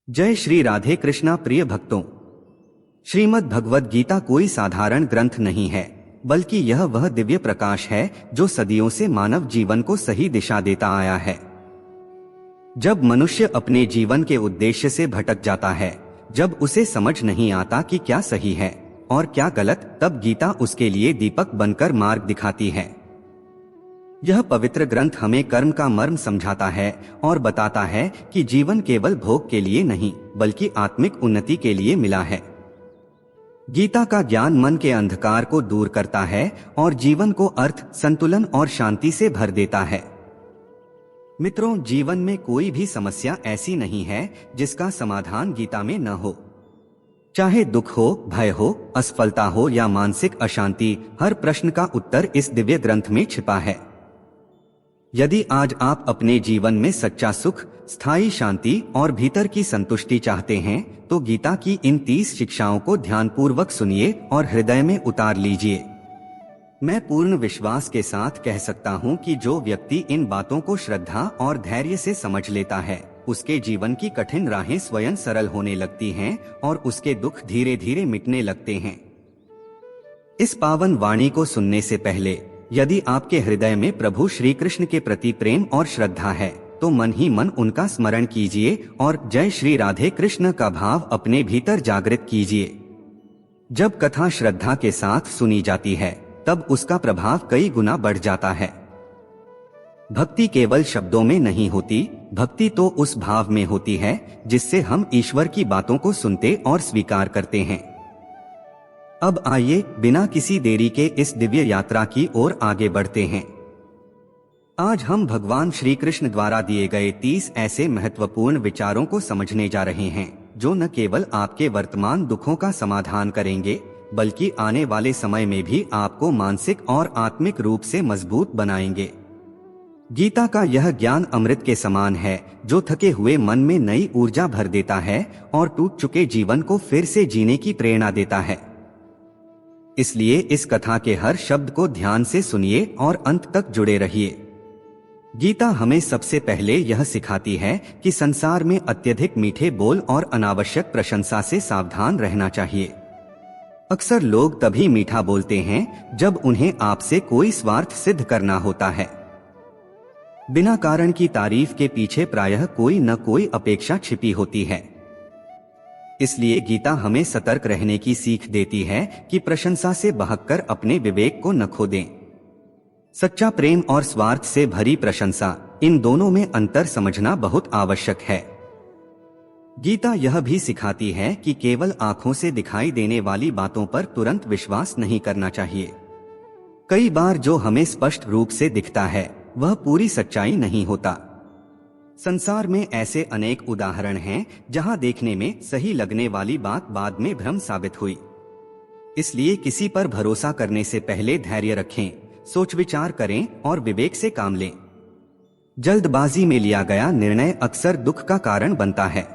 जय श्री राधे कृष्णा। प्रिय भक्तों, श्रीमद् भगवद गीता कोई साधारण ग्रंथ नहीं है, बल्कि यह वह दिव्य प्रकाश है जो सदियों से मानव जीवन को सही दिशा देता आया है। जब मनुष्य अपने जीवन के उद्देश्य से भटक जाता है, जब उसे समझ नहीं आता कि क्या सही है और क्या गलत, तब गीता उसके लिए दीपक बनकर मार्ग दिखाती है। यह पवित्र ग्रंथ हमें कर्म का मर्म समझाता है और बताता है कि जीवन केवल भोग के लिए नहीं, बल्कि आत्मिक उन्नति के लिए मिला है। गीता का ज्ञान मन के अंधकार को दूर करता है और जीवन को अर्थ, संतुलन और शांति से भर देता है। मित्रों, जीवन में कोई भी समस्या ऐसी नहीं है जिसका समाधान गीता में न हो। चाहे दुख हो, भय हो, असफलता हो या मानसिक अशांति, हर प्रश्न का उत्तर इस दिव्य ग्रंथ में छिपा है। यदि आज आप अपने जीवन में सच्चा सुख, स्थायी शांति और भीतर की संतुष्टि चाहते हैं, तो गीता की इन 30 शिक्षाओं को ध्यानपूर्वक सुनिए और हृदय में उतार लीजिए। मैं पूर्ण विश्वास के साथ कह सकता हूं कि जो व्यक्ति इन बातों को श्रद्धा और धैर्य से समझ लेता है, उसके जीवन की कठिन राहें स्वयं सरल होने लगती हैं और उसके दुख धीरे धीरे मिटने लगते हैं। इस पावन वाणी को सुनने से पहले यदि आपके हृदय में प्रभु श्री कृष्ण के प्रति प्रेम और श्रद्धा है, तो मन ही मन उनका स्मरण कीजिए और जय श्री राधे कृष्ण का भाव अपने भीतर जागृत कीजिए। जब कथा श्रद्धा के साथ सुनी जाती है, तब उसका प्रभाव कई गुना बढ़ जाता है। भक्ति केवल शब्दों में नहीं होती, भक्ति तो उस भाव में होती है जिससे हम ईश्वर की बातों को सुनते और स्वीकार करते हैं। अब आइए बिना किसी देरी के इस दिव्य यात्रा की ओर आगे बढ़ते हैं। आज हम भगवान श्री कृष्ण द्वारा दिए गए 30 ऐसे महत्वपूर्ण विचारों को समझने जा रहे हैं, जो न केवल आपके वर्तमान दुखों का समाधान करेंगे, बल्कि आने वाले समय में भी आपको मानसिक और आत्मिक रूप से मजबूत बनाएंगे। गीता का यह ज्ञान अमृत के समान है, जो थके हुए मन में नई ऊर्जा भर देता है और टूट चुके जीवन को फिर से जीने की प्रेरणा देता है। इसलिए इस कथा के हर शब्द को ध्यान से सुनिए और अंत तक जुड़े रहिए। गीता हमें सबसे पहले यह सिखाती है कि संसार में अत्यधिक मीठे बोल और अनावश्यक प्रशंसा से सावधान रहना चाहिए। अक्सर लोग तभी मीठा बोलते हैं जब उन्हें आपसे कोई स्वार्थ सिद्ध करना होता है। बिना कारण की तारीफ के पीछे प्रायः कोई न कोई अपेक्षा छिपी होती है। इसलिए गीता हमें सतर्क रहने की सीख देती है कि प्रशंसा से बहककर अपने विवेक को न खो दें। सच्चा प्रेम और स्वार्थ से भरी प्रशंसा, इन दोनों में अंतर समझना बहुत आवश्यक है। गीता यह भी सिखाती है कि केवल आंखों से दिखाई देने वाली बातों पर तुरंत विश्वास नहीं करना चाहिए। कई बार जो हमें स्पष्ट रूप से दिखता है, वह पूरी सच्चाई नहीं होता। संसार में ऐसे अनेक उदाहरण हैं जहां देखने में सही लगने वाली बात बाद में भ्रम साबित हुई। इसलिए किसी पर भरोसा करने से पहले धैर्य रखें, सोच विचार करें और विवेक से काम लें। जल्दबाजी में लिया गया निर्णय अक्सर दुख का कारण बनता है।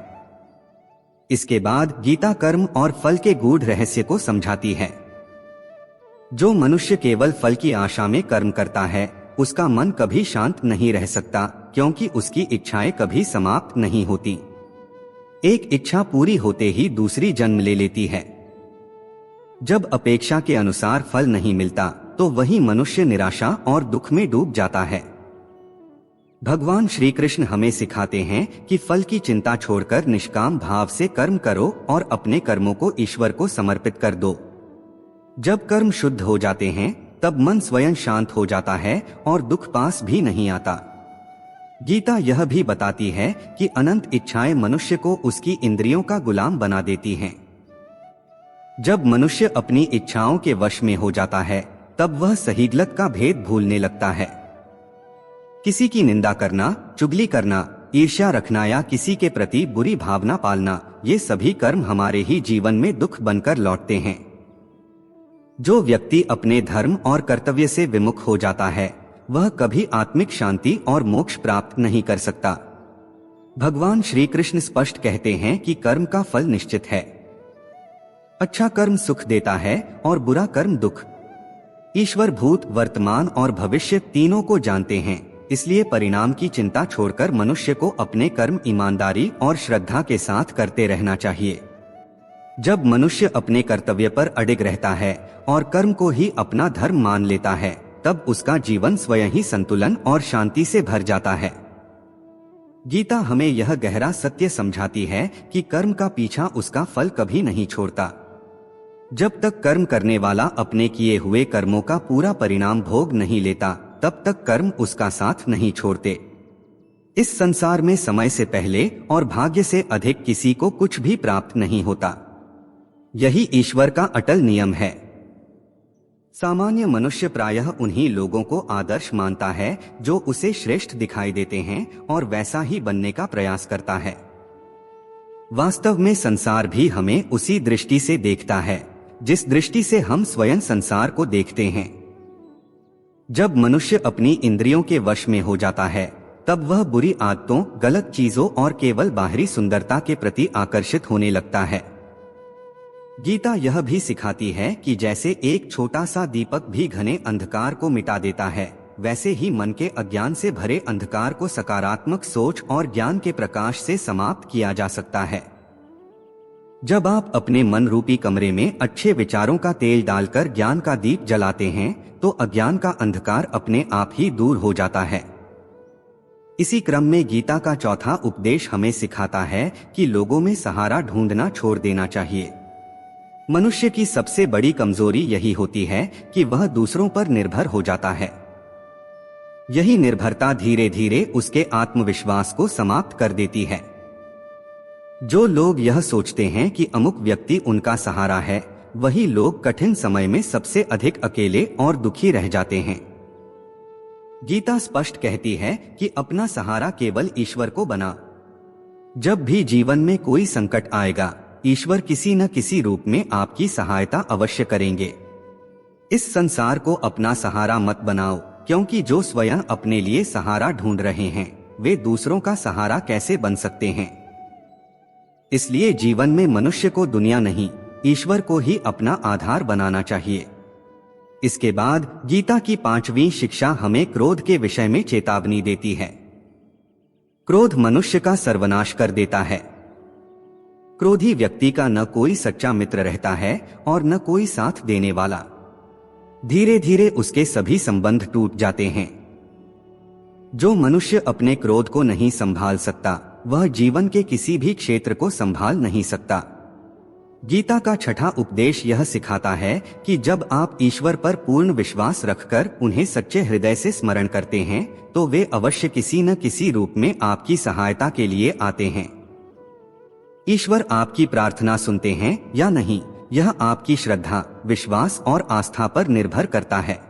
इसके बाद गीता कर्म और फल के गूढ़ रहस्य को समझाती है। जो मनुष्य केवल फल की आशा में कर्म करता है, उसका मन कभी शांत नहीं रह सकता, क्योंकि उसकी इच्छाएं कभी समाप्त नहीं होती। एक इच्छा पूरी होते ही दूसरी जन्म ले लेती है। जब अपेक्षा के अनुसार फल नहीं मिलता, तो वही मनुष्य निराशा और दुख में डूब जाता है। भगवान श्री कृष्ण हमें सिखाते हैं कि फल की चिंता छोड़कर निष्काम भाव से कर्म करो और अपने कर्मों को ईश्वर को समर्पित कर दो। जब कर्म शुद्ध हो जाते हैं, तब मन स्वयं शांत हो जाता है और दुख पास भी नहीं आता। गीता यह भी बताती है कि अनंत इच्छाएं मनुष्य को उसकी इंद्रियों का गुलाम बना देती हैं। जब मनुष्य अपनी इच्छाओं के वश में हो जाता है, तब वह सही गलत का भेद भूलने लगता है। किसी की निंदा करना, चुगली करना, ईर्ष्या रखना या किसी के प्रति बुरी भावना पालना, ये सभी कर्म हमारे ही जीवन में दुख बनकर लौटते हैं। जो व्यक्ति अपने धर्म और कर्तव्य से विमुख हो जाता है, वह कभी आत्मिक शांति और मोक्ष प्राप्त नहीं कर सकता। भगवान श्री कृष्ण स्पष्ट कहते हैं कि कर्म का फल निश्चित है। अच्छा कर्म सुख देता है और बुरा कर्म दुख। ईश्वर भूत, वर्तमान और भविष्य तीनों को जानते हैं, इसलिए परिणाम की चिंता छोड़कर मनुष्य को अपने कर्म ईमानदारी और श्रद्धा के साथ करते रहना चाहिए। जब मनुष्य अपने कर्तव्य पर अडिग रहता है और कर्म को ही अपना धर्म मान लेता है, तब उसका जीवन स्वयं ही संतुलन और शांति से भर जाता है। गीता हमें यह गहरा सत्य समझाती है कि कर्म का पीछा उसका फल कभी नहीं छोड़ता। जब तक कर्म करने वाला अपने किए हुए कर्मों का पूरा परिणाम भोग नहीं लेता, तब तक कर्म उसका साथ नहीं छोड़ते। इस संसार में समय से पहले और भाग्य से अधिक किसी को कुछ भी प्राप्त नहीं होता। यही ईश्वर का अटल नियम है। सामान्य मनुष्य प्रायः उन्हीं लोगों को आदर्श मानता है जो उसे श्रेष्ठ दिखाई देते हैं और वैसा ही बनने का प्रयास करता है। वास्तव में संसार भी हमें उसी दृष्टि से देखता है जिस दृष्टि से हम स्वयं संसार को देखते हैं। जब मनुष्य अपनी इंद्रियों के वश में हो जाता है, तब वह बुरी आदतों, गलत चीजों और केवल बाहरी सुंदरता के प्रति आकर्षित होने लगता है। गीता यह भी सिखाती है कि जैसे एक छोटा सा दीपक भी घने अंधकार को मिटा देता है, वैसे ही मन के अज्ञान से भरे अंधकार को सकारात्मक सोच और ज्ञान के प्रकाश से समाप्त किया जा सकता है। जब आप अपने मन रूपी कमरे में अच्छे विचारों का तेल डालकर ज्ञान का दीप जलाते हैं, तो अज्ञान का अंधकार अपने आप ही दूर हो जाता है। इसी क्रम में गीता का चौथा उपदेश हमें सिखाता है कि लोगों में सहारा ढूंढना छोड़ देना चाहिए। मनुष्य की सबसे बड़ी कमजोरी यही होती है कि वह दूसरों पर निर्भर हो जाता है। यही निर्भरता धीरे धीरे उसके आत्मविश्वास को समाप्त कर देती है। जो लोग यह सोचते हैं कि अमुक व्यक्ति उनका सहारा है, वही लोग कठिन समय में सबसे अधिक अकेले और दुखी रह जाते हैं। गीता स्पष्ट कहती है कि अपना सहारा केवल ईश्वर को बना। जब भी जीवन में कोई संकट आएगा, ईश्वर किसी न किसी रूप में आपकी सहायता अवश्य करेंगे। इस संसार को अपना सहारा मत बनाओ, क्योंकि जो स्वयं अपने लिए सहारा ढूंढ रहे हैं, वे दूसरों का सहारा कैसे बन सकते हैं। इसलिए जीवन में मनुष्य को दुनिया नहीं, ईश्वर को ही अपना आधार बनाना चाहिए। इसके बाद गीता की 5वीं शिक्षा हमें क्रोध के विषय में चेतावनी देती है। क्रोध मनुष्य का सर्वनाश कर देता है। क्रोधी व्यक्ति का न कोई सच्चा मित्र रहता है और न कोई साथ देने वाला। धीरे धीरे उसके सभी संबंध टूट जाते हैं। जो मनुष्य अपने क्रोध को नहीं संभाल सकता, वह जीवन के किसी भी क्षेत्र को संभाल नहीं सकता। गीता का छठा उपदेश यह सिखाता है कि जब आप ईश्वर पर पूर्ण विश्वास रखकर उन्हें सच्चे हृदय से स्मरण करते हैं, तो वे अवश्य किसी न किसी रूप में आपकी सहायता के लिए आते हैं। ईश्वर आपकी प्रार्थना सुनते हैं या नहीं, यह आपकी श्रद्धा, विश्वास और आस्था पर निर्भर करता है।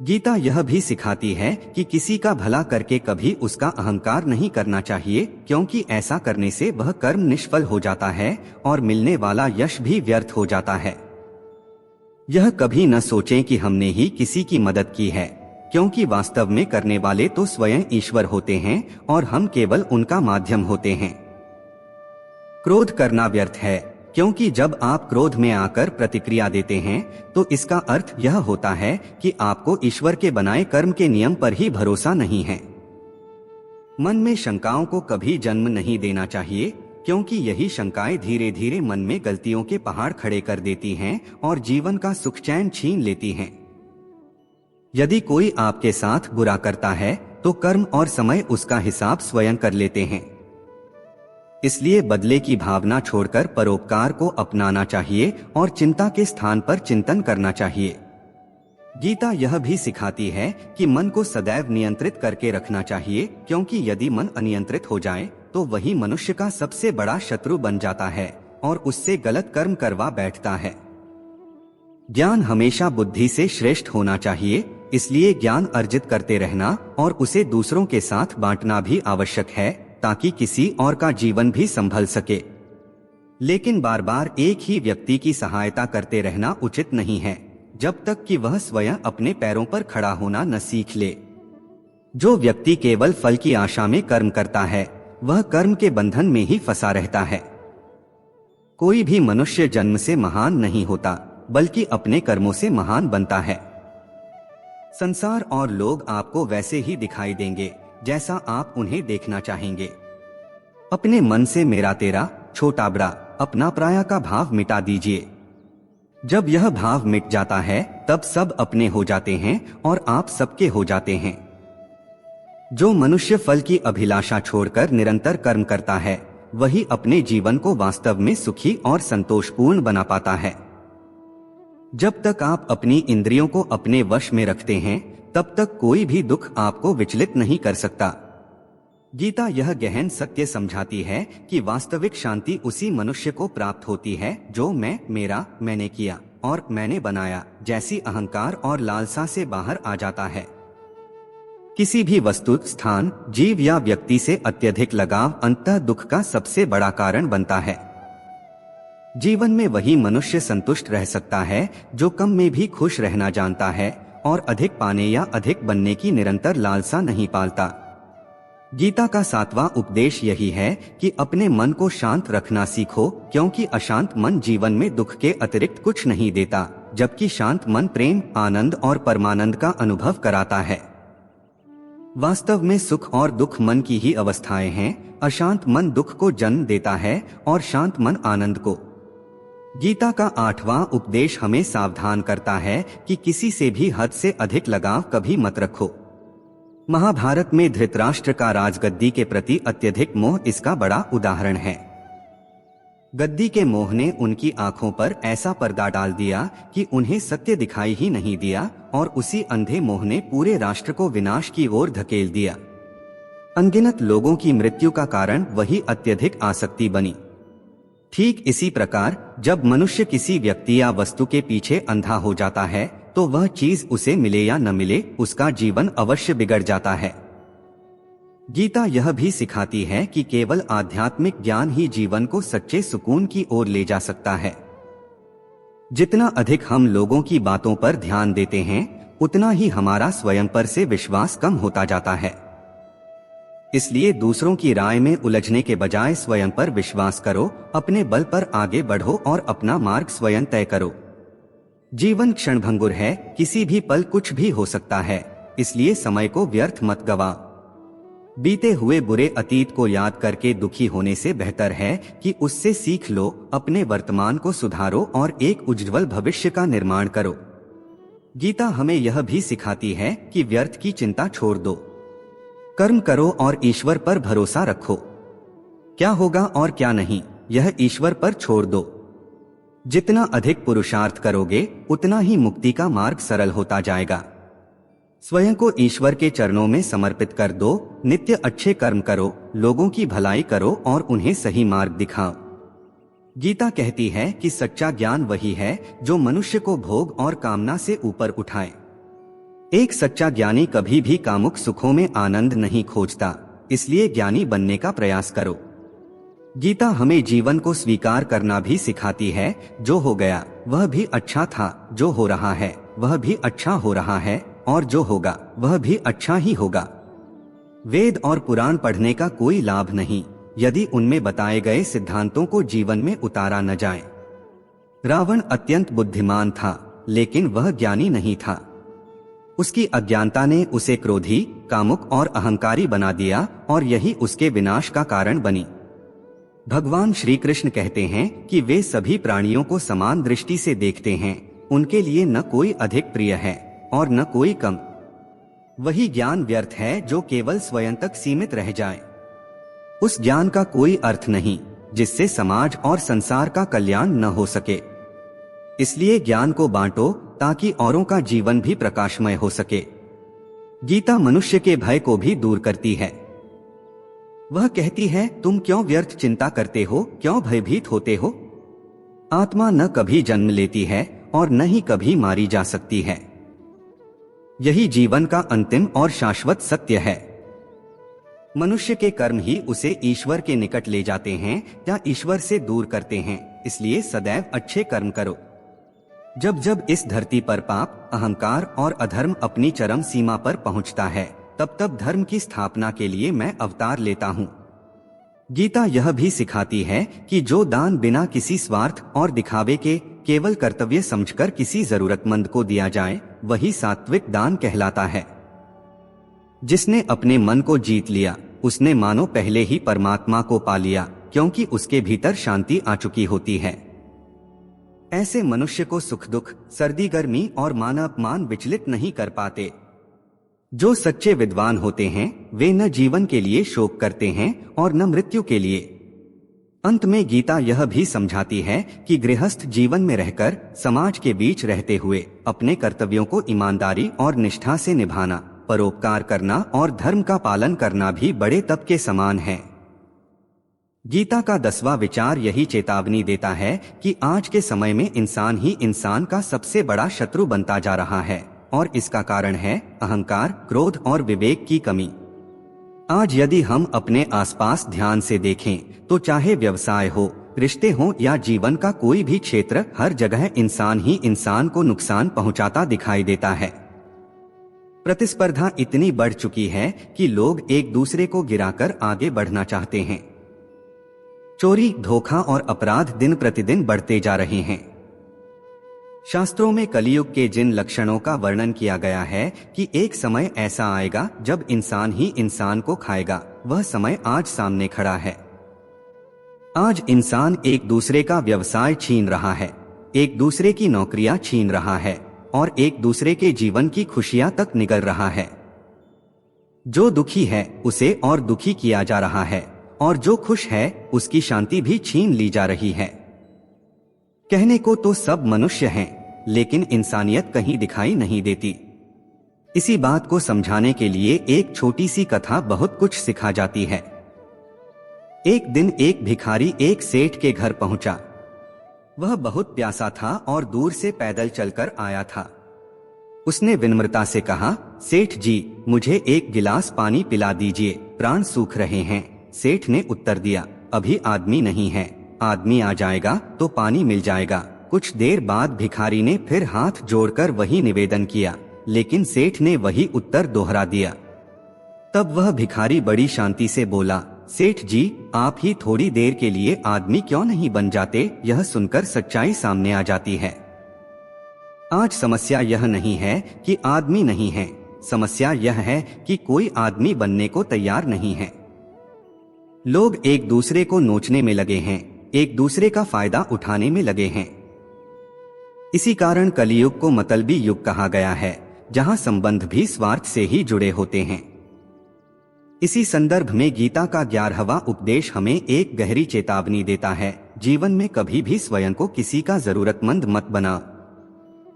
गीता यह भी सिखाती है कि किसी का भला करके कभी उसका अहंकार नहीं करना चाहिए, क्योंकि ऐसा करने से वह कर्म निष्फल हो जाता है और मिलने वाला यश भी व्यर्थ हो जाता है। यह कभी न सोचें कि हमने ही किसी की मदद की है, क्योंकि वास्तव में करने वाले तो स्वयं ईश्वर होते हैं और हम केवल उनका माध्यम होते हैं। क्रोध करना व्यर्थ है, क्योंकि जब आप क्रोध में आकर प्रतिक्रिया देते हैं, तो इसका अर्थ यह होता है कि आपको ईश्वर के बनाए कर्म के नियम पर ही भरोसा नहीं है। मन में शंकाओं को कभी जन्म नहीं देना चाहिए, क्योंकि यही शंकाएं धीरे धीरे मन में गलतियों के पहाड़ खड़े कर देती हैं और जीवन का सुख चैन छीन लेती हैं। यदि कोई आपके साथ बुरा करता है, तो कर्म और समय उसका हिसाब स्वयं कर लेते हैं। इसलिए बदले की भावना छोड़कर परोपकार को अपनाना चाहिए और चिंता के स्थान पर चिंतन करना चाहिए। गीता यह भी सिखाती है कि मन को सदैव नियंत्रित करके रखना चाहिए, क्योंकि यदि मन अनियंत्रित हो जाए तो वही मनुष्य का सबसे बड़ा शत्रु बन जाता है और उससे गलत कर्म करवा बैठता है। ज्ञान हमेशा बुद्धि से श्रेष्ठ होना चाहिए, इसलिए ज्ञान अर्जित करते रहना और उसे दूसरों के साथ बांटना भी आवश्यक है, ताकि किसी और का जीवन भी संभल सके। लेकिन बार बार एक ही व्यक्ति की सहायता करते रहना उचित नहीं है, जब तक कि वह स्वयं अपने पैरों पर खड़ा होना न सीख ले। जो व्यक्ति केवल फल की आशा में कर्म करता है, वह कर्म के बंधन में ही फंसा रहता है। कोई भी मनुष्य जन्म से महान नहीं होता, बल्कि अपने कर्मों से महान बनता है। संसार और लोग आपको वैसे ही दिखाई देंगे जैसा आप उन्हें देखना चाहेंगे। अपने मन से मेरा तेरा, छोटा बड़ा, अपना पराया का भाव मिटा दीजिए। जब यह भाव मिट जाता है तब सब अपने हो जाते हैं और आप सबके हो जाते हैं। जो मनुष्य फल की अभिलाषा छोड़कर निरंतर कर्म करता है वही अपने जीवन को वास्तव में सुखी और संतोषपूर्ण बना पाता है। जब तक आप अपनी इंद्रियों को अपने वश में रखते हैं तब तक कोई भी दुख आपको विचलित नहीं कर सकता। गीता यह गहन सत्य समझाती है कि वास्तविक शांति उसी मनुष्य को प्राप्त होती है जो मैं, मेरा, मैंने किया और मैंने बनाया जैसी अहंकार और लालसा से बाहर आ जाता है। किसी भी वस्तु, स्थान, जीव या व्यक्ति से अत्यधिक लगाव अंततः दुख का सबसे बड़ा कारण बनता है। जीवन में वही मनुष्य संतुष्ट रह सकता है जो कम में भी खुश रहना जानता है और अधिक पाने या अधिक बनने की निरंतर लालसा नहीं पालता। गीता का 7वां उपदेश यही है कि अपने मन को शांत रखना सीखो, क्योंकि अशांत मन जीवन में दुख के अतिरिक्त कुछ नहीं देता, जबकि शांत मन प्रेम, आनंद और परमानंद का अनुभव कराता है। वास्तव में सुख और दुख मन की ही अवस्थाएं हैं। अशांत मन दुख को जन्म देता है और शांत मन आनंद को। गीता का 8वां उपदेश हमें सावधान करता है कि किसी से भी हद से अधिक लगाव कभी मत रखो। महाभारत में धृतराष्ट्र का राजगद्दी के प्रति अत्यधिक मोह इसका बड़ा उदाहरण है। गद्दी के मोह ने उनकी आंखों पर ऐसा पर्दा डाल दिया कि उन्हें सत्य दिखाई ही नहीं दिया और उसी अंधे मोह ने पूरे राष्ट्र को विनाश की ओर धकेल दिया। अनगिनत लोगों की मृत्यु का कारण वही अत्यधिक आसक्ति बनी। ठीक इसी प्रकार जब मनुष्य किसी व्यक्ति या वस्तु के पीछे अंधा हो जाता है तो वह चीज उसे मिले या न मिले उसका जीवन अवश्य बिगड़ जाता है। गीता यह भी सिखाती है कि केवल आध्यात्मिक ज्ञान ही जीवन को सच्चे सुकून की ओर ले जा सकता है। जितना अधिक हम लोगों की बातों पर ध्यान देते हैं उतना ही हमारा स्वयं पर से विश्वास कम होता जाता है। इसलिए दूसरों की राय में उलझने के बजाय स्वयं पर विश्वास करो, अपने बल पर आगे बढ़ो और अपना मार्ग स्वयं तय करो। जीवन क्षणभंगुर है, किसी भी पल कुछ भी हो सकता है, इसलिए समय को व्यर्थ मत गवाओ। बीते हुए बुरे अतीत को याद करके दुखी होने से बेहतर है कि उससे सीख लो, अपने वर्तमान को सुधारो और एक उज्ज्वल भविष्य का निर्माण करो। गीता हमें यह भी सिखाती है कि व्यर्थ की चिंता छोड़ दो, कर्म करो और ईश्वर पर भरोसा रखो। क्या होगा और क्या नहीं यह ईश्वर पर छोड़ दो। जितना अधिक पुरुषार्थ करोगे उतना ही मुक्ति का मार्ग सरल होता जाएगा। स्वयं को ईश्वर के चरणों में समर्पित कर दो, नित्य अच्छे कर्म करो, लोगों की भलाई करो और उन्हें सही मार्ग दिखाओ। गीता कहती है कि सच्चा ज्ञान वही है जो मनुष्य को भोग और कामना से ऊपर उठाए। एक सच्चा ज्ञानी कभी भी कामुक सुखों में आनंद नहीं खोजता, इसलिए ज्ञानी बनने का प्रयास करो। गीता हमें जीवन को स्वीकार करना भी सिखाती है। जो हो गया वह भी अच्छा था, जो हो रहा है वह भी अच्छा हो रहा है और जो होगा वह भी अच्छा ही होगा। वेद और पुराण पढ़ने का कोई लाभ नहीं यदि उनमें बताए गए सिद्धांतों को जीवन में उतारा न जाए। रावण अत्यंत बुद्धिमान था लेकिन वह ज्ञानी नहीं था। उसकी अज्ञानता ने उसे क्रोधी, कामुक और अहंकारी बना दिया और यही उसके विनाश का कारण बनी। भगवान श्री कृष्ण कहते हैं कि वे सभी प्राणियों को समान दृष्टि से देखते हैं, उनके लिए न कोई अधिक प्रिय है और न कोई कम। वही ज्ञान व्यर्थ है जो केवल स्वयं तक सीमित रह जाए। उस ज्ञान का कोई अर्थ नहीं जिससे समाज और संसार का कल्याण न हो सके। इसलिए ज्ञान को बांटो ताकि औरों का जीवन भी प्रकाशमय हो सके। गीता मनुष्य के भय को भी दूर करती है। वह कहती है, तुम क्यों व्यर्थ चिंता करते हो, क्यों भयभीत होते हो? आत्मा न कभी जन्म लेती है और न ही कभी मारी जा सकती है। यही जीवन का अंतिम और शाश्वत सत्य है। मनुष्य के कर्म ही उसे ईश्वर के निकट ले जाते हैं या ईश्वर से दूर करते हैं, इसलिए सदैव अच्छे कर्म करो। जब जब इस धरती पर पाप, अहंकार और अधर्म अपनी चरम सीमा पर पहुंचता है तब तब धर्म की स्थापना के लिए मैं अवतार लेता हूँ। गीता यह भी सिखाती है कि जो दान बिना किसी स्वार्थ और दिखावे के केवल कर्तव्य समझकर किसी जरूरतमंद को दिया जाए, वही सात्विक दान कहलाता है। जिसने अपने मन को जीत लिया, उसने मानो पहले ही परमात्मा को पा लिया, क्योंकि उसके भीतर शांति आ चुकी होती है। ऐसे मनुष्य को सुख दुख, सर्दी गर्मी और मान अपमान विचलित नहीं कर पाते। जो सच्चे विद्वान होते हैं वे न जीवन के लिए शोक करते हैं और न मृत्यु के लिए। अंत में गीता यह भी समझाती है कि गृहस्थ जीवन में रहकर, समाज के बीच रहते हुए अपने कर्तव्यों को ईमानदारी और निष्ठा से निभाना, परोपकार करना और धर्म का पालन करना भी बड़े तप के समान है। गीता का 10वां विचार यही चेतावनी देता है कि आज के समय में इंसान ही इंसान का सबसे बड़ा शत्रु बनता जा रहा है और इसका कारण है अहंकार, क्रोध और विवेक की कमी। आज यदि हम अपने आसपास ध्यान से देखें तो चाहे व्यवसाय हो, रिश्ते हो या जीवन का कोई भी क्षेत्र, हर जगह इंसान ही इंसान को नुकसान पहुंचाता दिखाई देता है। प्रतिस्पर्धा इतनी बढ़ चुकी है कि लोग एक दूसरे को गिराकर आगे बढ़ना चाहते हैं। चोरी, धोखा और अपराध दिन प्रतिदिन बढ़ते जा रहे हैं। शास्त्रों में कलियुग के जिन लक्षणों का वर्णन किया गया है कि एक समय ऐसा आएगा जब इंसान ही इंसान को खाएगा, वह समय आज सामने खड़ा है। आज इंसान एक दूसरे का व्यवसाय छीन रहा है, एक दूसरे की नौकरियां छीन रहा है और एक दूसरे के जीवन की खुशियां तक निगल रहा है। जो दुखी है उसे और दुखी किया जा रहा है और जो खुश है उसकी शांति भी छीन ली जा रही है। कहने को तो सब मनुष्य हैं, लेकिन इंसानियत कहीं दिखाई नहीं देती। इसी बात को समझाने के लिए एक छोटी सी कथा बहुत कुछ सिखा जाती है। एक दिन एक भिखारी एक सेठ के घर पहुंचा। वह बहुत प्यासा था और दूर से पैदल चलकर आया था। उसने विनम्रता से कहा, सेठ जी, मुझे एक गिलास पानी पिला दीजिए, प्राण सूख रहे हैं। सेठ ने उत्तर दिया, अभी आदमी नहीं है, आदमी आ जाएगा तो पानी मिल जाएगा। कुछ देर बाद भिखारी ने फिर हाथ जोड़कर वही निवेदन किया, लेकिन सेठ ने वही उत्तर दोहरा दिया। तब वह भिखारी बड़ी शांति से बोला, सेठ जी, आप ही थोड़ी देर के लिए आदमी क्यों नहीं बन जाते? यह सुनकर सच्चाई सामने आ जाती है। आज समस्या यह नहीं है कि आदमी नहीं है, समस्या यह है कि कोई आदमी बनने को तैयार नहीं है। लोग एक दूसरे को नोचने में लगे हैं, एक दूसरे का फायदा उठाने में लगे हैं। इसी कारण कलियुग को मतलबी युग कहा गया है, जहां संबंध भी स्वार्थ से ही जुड़े होते हैं। इसी संदर्भ में गीता का 11वां उपदेश हमें एक गहरी चेतावनी देता है, जीवन में कभी भी स्वयं को किसी का जरूरतमंद मत बनाओ,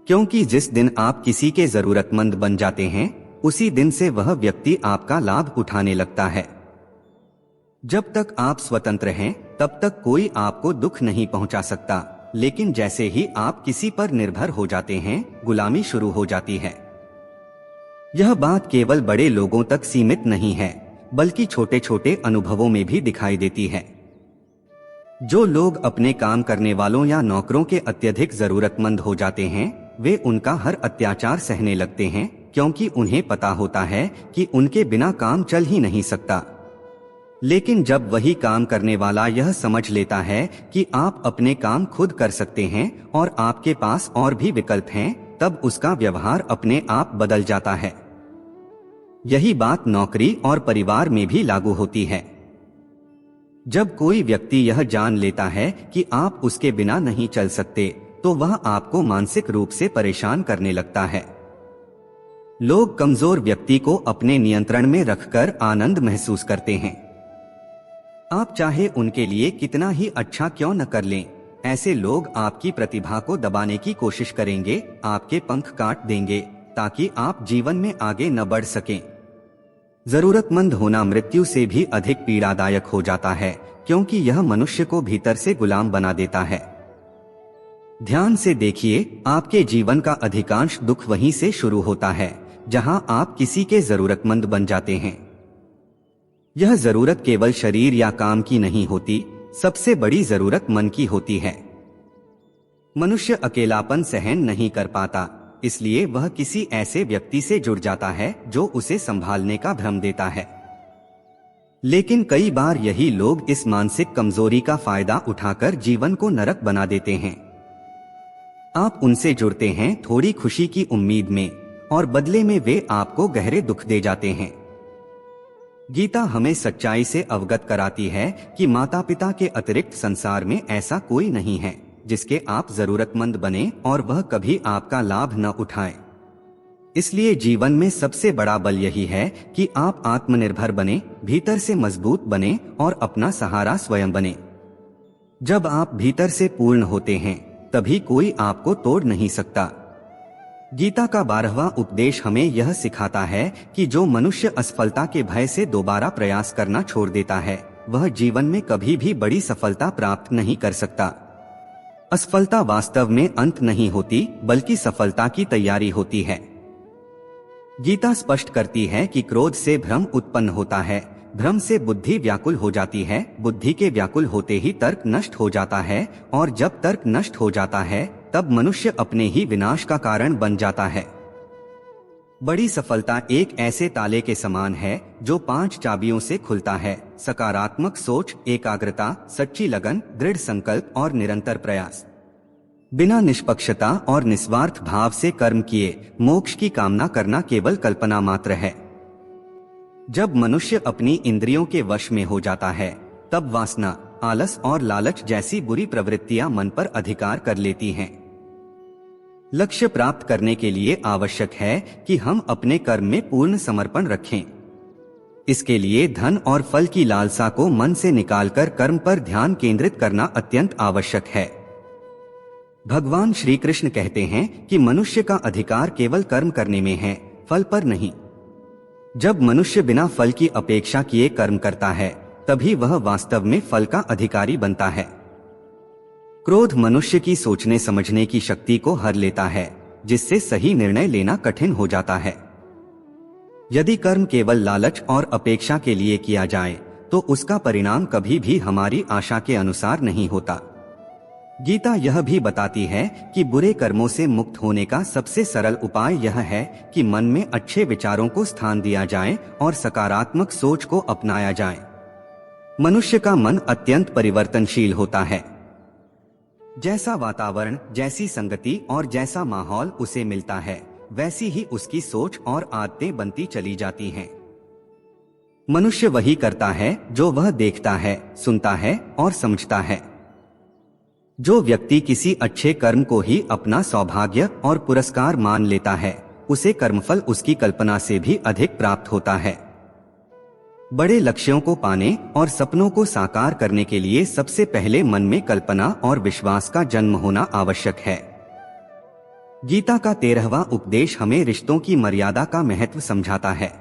क्योंकि जिस दिन आप किसी के जरूरतमंद बन जाते हैं, उसी दिन से वह व्यक्ति आपका लाभ उठाने लगता है। जब तक आप स्वतंत्र हैं, तब तक कोई आपको दुख नहीं पहुंचा सकता, लेकिन जैसे ही आप किसी पर निर्भर हो जाते हैं, गुलामी शुरू हो जाती है। यह बात केवल बड़े लोगों तक सीमित नहीं है, बल्कि छोटे छोटे अनुभवों में भी दिखाई देती है। जो लोग अपने काम करने वालों या नौकरों के अत्यधिक जरूरतमंद हो जाते हैं, वे उनका हर अत्याचार सहने लगते हैं, क्योंकि उन्हें पता होता है कि उनके बिना काम चल ही नहीं सकता। लेकिन जब वही काम करने वाला यह समझ लेता है कि आप अपने काम खुद कर सकते हैं और आपके पास और भी विकल्प हैं, तब उसका व्यवहार अपने आप बदल जाता है। यही बात नौकरी और परिवार में भी लागू होती है। जब कोई व्यक्ति यह जान लेता है कि आप उसके बिना नहीं चल सकते, तो वह आपको मानसिक रूप से परेशान करने लगता है। लोग कमजोर व्यक्ति को अपने नियंत्रण में रखकर आनंद महसूस करते हैं। आप चाहे उनके लिए कितना ही अच्छा क्यों न कर लें, ऐसे लोग आपकी प्रतिभा को दबाने की कोशिश करेंगे, आपके पंख काट देंगे ताकि आप जीवन में आगे न बढ़ सकें। जरूरतमंद होना मृत्यु से भी अधिक पीड़ादायक हो जाता है, क्योंकि यह मनुष्य को भीतर से गुलाम बना देता है। ध्यान से देखिए, आपके जीवन का अधिकांश दुख वहीं से शुरू होता है जहां आप किसी के जरूरतमंद बन जाते हैं। यह जरूरत केवल शरीर या काम की नहीं होती, सबसे बड़ी जरूरत मन की होती है। मनुष्य अकेलापन सहन नहीं कर पाता, इसलिए वह किसी ऐसे व्यक्ति से जुड़ जाता है जो उसे संभालने का भ्रम देता है। लेकिन कई बार यही लोग इस मानसिक कमजोरी का फायदा उठाकर जीवन को नरक बना देते हैं। आप उनसे जुड़ते हैं थोड़ी खुशी की उम्मीद में, और बदले में वे आपको गहरे दुख दे जाते हैं। गीता हमें सच्चाई से अवगत कराती है कि माता पिता के अतिरिक्त संसार में ऐसा कोई नहीं है जिसके आप जरूरतमंद बने और वह कभी आपका लाभ न उठाए। इसलिए जीवन में सबसे बड़ा बल यही है कि आप आत्मनिर्भर बने, भीतर से मजबूत बने और अपना सहारा स्वयं बने। जब आप भीतर से पूर्ण होते हैं तभी कोई आपको तोड़ नहीं सकता। गीता का 12वां उपदेश हमें यह सिखाता है कि जो मनुष्य असफलता के भय से दोबारा प्रयास करना छोड़ देता है वह जीवन में कभी भी बड़ी सफलता प्राप्त नहीं कर सकता। असफलता वास्तव में अंत नहीं होती बल्कि सफलता की तैयारी होती है। गीता स्पष्ट करती है कि क्रोध से भ्रम उत्पन्न होता है, भ्रम से बुद्धि व्याकुल हो जाती है, बुद्धि के व्याकुल होते ही तर्क नष्ट हो जाता है, और जब तर्क नष्ट हो जाता है तब मनुष्य अपने ही विनाश का कारण बन जाता है। बड़ी सफलता एक ऐसे ताले के समान है जो 5 चाबियों से खुलता है: सकारात्मक सोच, एकाग्रता, सच्ची लगन, दृढ़ संकल्प और निरंतर प्रयास। बिना निष्पक्षता और निस्वार्थ भाव से कर्म किए मोक्ष की कामना करना केवल कल्पना मात्र है। जब मनुष्य अपनी इंद्रियों के वश में हो जाता है तब वासना, आलस और लालच जैसी बुरी प्रवृत्तियां मन पर अधिकार कर लेती हैं। लक्ष्य प्राप्त करने के लिए आवश्यक है कि हम अपने कर्म में पूर्ण समर्पण रखें। इसके लिए धन और फल की लालसा को मन से निकालकर कर्म पर ध्यान केंद्रित करना अत्यंत आवश्यक है। भगवान श्री कृष्ण कहते हैं कि मनुष्य का अधिकार केवल कर्म करने में है, फल पर नहीं। जब मनुष्य बिना फल की अपेक्षा किए कर्म करता है तभी वह वास्तव में फल का अधिकारी बनता है। क्रोध मनुष्य की सोचने समझने की शक्ति को हर लेता है, जिससे सही निर्णय लेना कठिन हो जाता है। यदि कर्म केवल लालच और अपेक्षा के लिए किया जाए तो उसका परिणाम कभी भी हमारी आशा के अनुसार नहीं होता। गीता यह भी बताती है कि बुरे कर्मों से मुक्त होने का सबसे सरल उपाय यह है कि मन में अच्छे विचारों को स्थान दिया जाए और सकारात्मक सोच को अपनाया जाए। मनुष्य का मन अत्यंत परिवर्तनशील होता है। जैसा वातावरण, जैसी संगति और जैसा माहौल उसे मिलता है वैसी ही उसकी सोच और आदतें बनती चली जाती हैं। मनुष्य वही करता है जो वह देखता है, सुनता है और समझता है। जो व्यक्ति किसी अच्छे कर्म को ही अपना सौभाग्य और पुरस्कार मान लेता है उसे कर्मफल उसकी कल्पना से भी अधिक प्राप्त होता है। बड़े लक्ष्यों को पाने और सपनों को साकार करने के लिए सबसे पहले मन में कल्पना और विश्वास का जन्म होना आवश्यक है। गीता का 13वां उपदेश हमें रिश्तों की मर्यादा का महत्व समझाता है।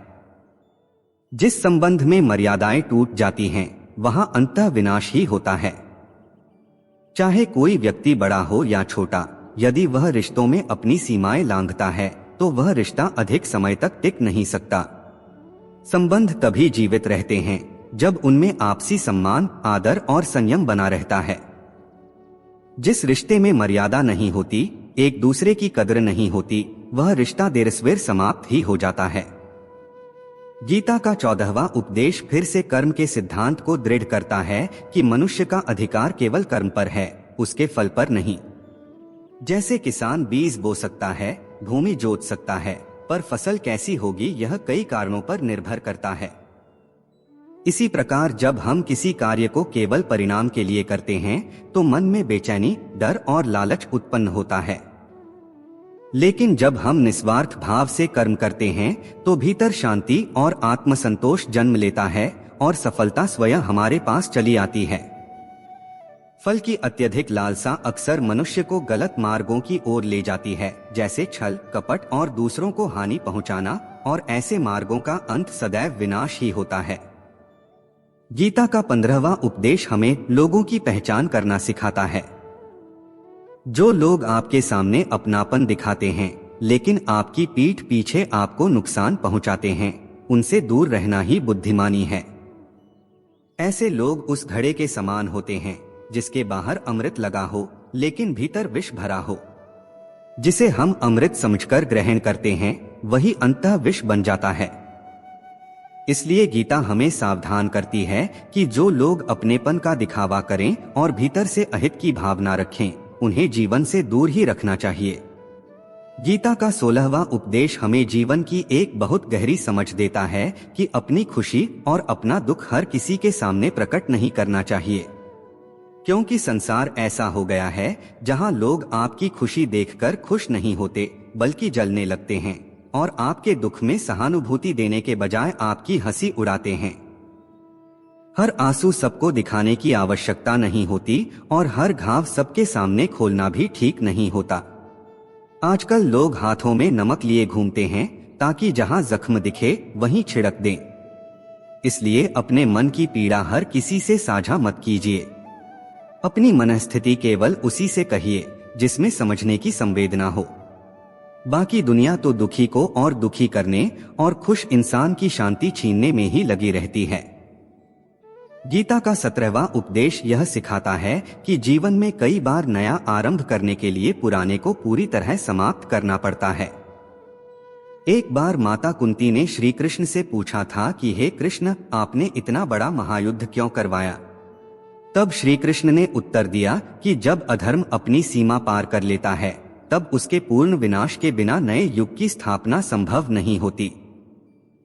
जिस संबंध में मर्यादाएं टूट जाती हैं वहां अंततः विनाश ही होता है। चाहे कोई व्यक्ति बड़ा हो या छोटा, यदि वह रिश्तों में अपनी सीमाएं लांघता है तो वह रिश्ता अधिक समय तक टिक नहीं सकता। संबंध तभी जीवित रहते हैं जब उनमें आपसी सम्मान, आदर और संयम बना रहता है। जिस रिश्ते में मर्यादा नहीं होती, एक दूसरे की कदर नहीं होती, वह रिश्ता देर-सवेर समाप्त ही हो जाता है। गीता का 14वां उपदेश फिर से कर्म के सिद्धांत को दृढ़ करता है कि मनुष्य का अधिकार केवल कर्म पर है, उसके फल पर नहीं। जैसे किसान बीज बो सकता है, भूमि जोत सकता है, पर फसल कैसी होगी यह कई कारणों पर निर्भर करता है। इसी प्रकार जब हम किसी कार्य को केवल परिणाम के लिए करते हैं तो मन में बेचैनी, डर और लालच उत्पन्न होता है। लेकिन जब हम निस्वार्थ भाव से कर्म करते हैं तो भीतर शांति और आत्मसंतोष जन्म लेता है और सफलता स्वयं हमारे पास चली आती है। फल की अत्यधिक लालसा अक्सर मनुष्य को गलत मार्गों की ओर ले जाती है, जैसे छल, कपट और दूसरों को हानि पहुंचाना, और ऐसे मार्गों का अंत सदैव विनाश ही होता है। गीता का 15वां उपदेश हमें लोगों की पहचान करना सिखाता है। जो लोग आपके सामने अपनापन दिखाते हैं लेकिन आपकी पीठ पीछे आपको नुकसान पहुंचाते हैं, उनसे दूर रहना ही बुद्धिमानी है। ऐसे लोग उस घड़े के समान होते हैं जिसके बाहर अमृत लगा हो लेकिन भीतर विष भरा हो। जिसे हम अमृत समझकर ग्रहण करते हैं वही अंततः विष बन जाता है। इसलिए गीता हमें सावधान करती है कि जो लोग अपनेपन का दिखावा करें और भीतर से अहित की भावना रखें उन्हें जीवन से दूर ही रखना चाहिए। गीता का 16वां उपदेश हमें जीवन की एक बहुत गहरी समझ देता है कि अपनी खुशी और अपना दुख हर किसी के सामने प्रकट नहीं करना चाहिए, क्योंकि संसार ऐसा हो गया है जहां लोग आपकी खुशी देखकर खुश नहीं होते बल्कि जलने लगते हैं और आपके दुख में सहानुभूति देने के बजाय आपकी हंसी उड़ाते हैं। हर आंसू सबको दिखाने की आवश्यकता नहीं होती और हर घाव सबके सामने खोलना भी ठीक नहीं होता। आजकल लोग हाथों में नमक लिए घूमते हैं ताकि जहां जख्म दिखे वहीं छिड़क दें। इसलिए अपने मन की पीड़ा हर किसी से साझा मत कीजिए। अपनी मनस्थिति केवल उसी से कहिए जिसमें समझने की संवेदना हो। बाकी दुनिया तो दुखी को और दुखी करने और खुश इंसान की शांति छीनने में ही लगी रहती है। गीता का 17वां उपदेश यह सिखाता है कि जीवन में कई बार नया आरंभ करने के लिए पुराने को पूरी तरह समाप्त करना पड़ता है। एक बार माता कुंती ने श्री कृष्ण से पूछा था कि हे कृष्ण, आपने इतना बड़ा महायुद्ध क्यों करवाया? तब श्री कृष्ण ने उत्तर दिया कि जब अधर्म अपनी सीमा पार कर लेता है तब उसके पूर्ण विनाश के बिना नए युग की स्थापना संभव नहीं होती।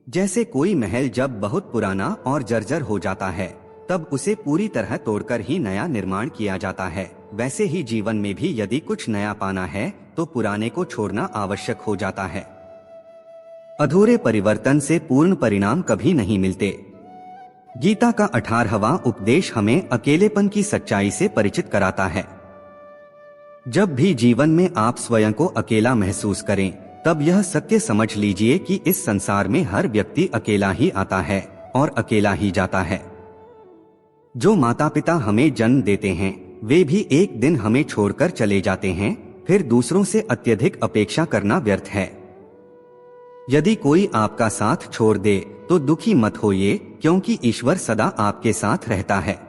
जैसे कोई महल जब बहुत पुराना और जर्जर हो जाता है तब उसे पूरी तरह तोड़कर ही नया निर्माण किया जाता है, वैसे ही जीवन में भी यदि कुछ नया पाना है तो पुराने को छोड़ना आवश्यक हो जाता है। अधूरे परिवर्तन से पूर्ण परिणाम कभी नहीं मिलते। गीता का 18वां उपदेश हमें अकेलेपन की सच्चाई से परिचित कराता है। जब भी जीवन में आप स्वयं को अकेला महसूस करें तब यह सत्य समझ लीजिए कि इस संसार में हर व्यक्ति अकेला ही आता है और अकेला ही जाता है। जो माता पिता हमें जन्म देते हैं वे भी एक दिन हमें छोड़कर चले जाते हैं, फिर दूसरों से अत्यधिक अपेक्षा करना व्यर्थ है। यदि कोई आपका साथ छोड़ दे तो दुखी मत होइए, क्योंकि ईश्वर सदा आपके साथ रहता है।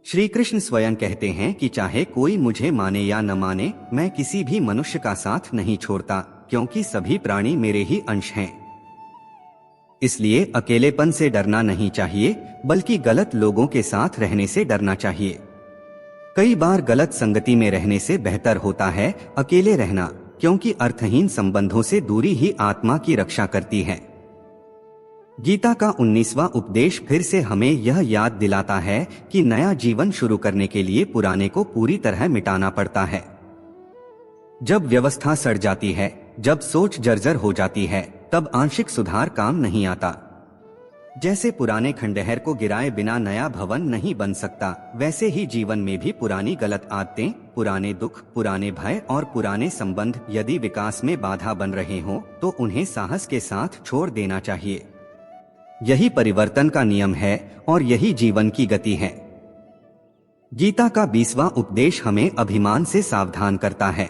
श्री कृष्ण स्वयं कहते हैं कि चाहे कोई मुझे माने या न माने, मैं किसी भी मनुष्य का साथ नहीं छोड़ता, क्योंकि सभी प्राणी मेरे ही अंश हैं। इसलिए अकेलेपन से डरना नहीं चाहिए, बल्कि गलत लोगों के साथ रहने से डरना चाहिए। कई बार गलत संगति में रहने से बेहतर होता है अकेले रहना, क्योंकि अर्थहीन संबंधों से दूरी ही आत्मा की रक्षा करती है। गीता का 19वां उपदेश फिर से हमें यह याद दिलाता है कि नया जीवन शुरू करने के लिए पुराने को पूरी तरह मिटाना पड़ता है। जब व्यवस्था सड़ जाती है, जब सोच जर्जर हो जाती है, तब आंशिक सुधार काम नहीं आता। जैसे पुराने खंडहर को गिराए बिना नया भवन नहीं बन सकता, वैसे ही जीवन में भी पुरानी गलत आदतें, पुराने दुख, पुराने भय और पुराने संबंध यदि विकास में बाधा बन रहे हों तो उन्हें साहस के साथ छोड़ देना चाहिए। यही परिवर्तन का नियम है और यही जीवन की गति है। गीता का 20वां उपदेश हमें अभिमान से सावधान करता है।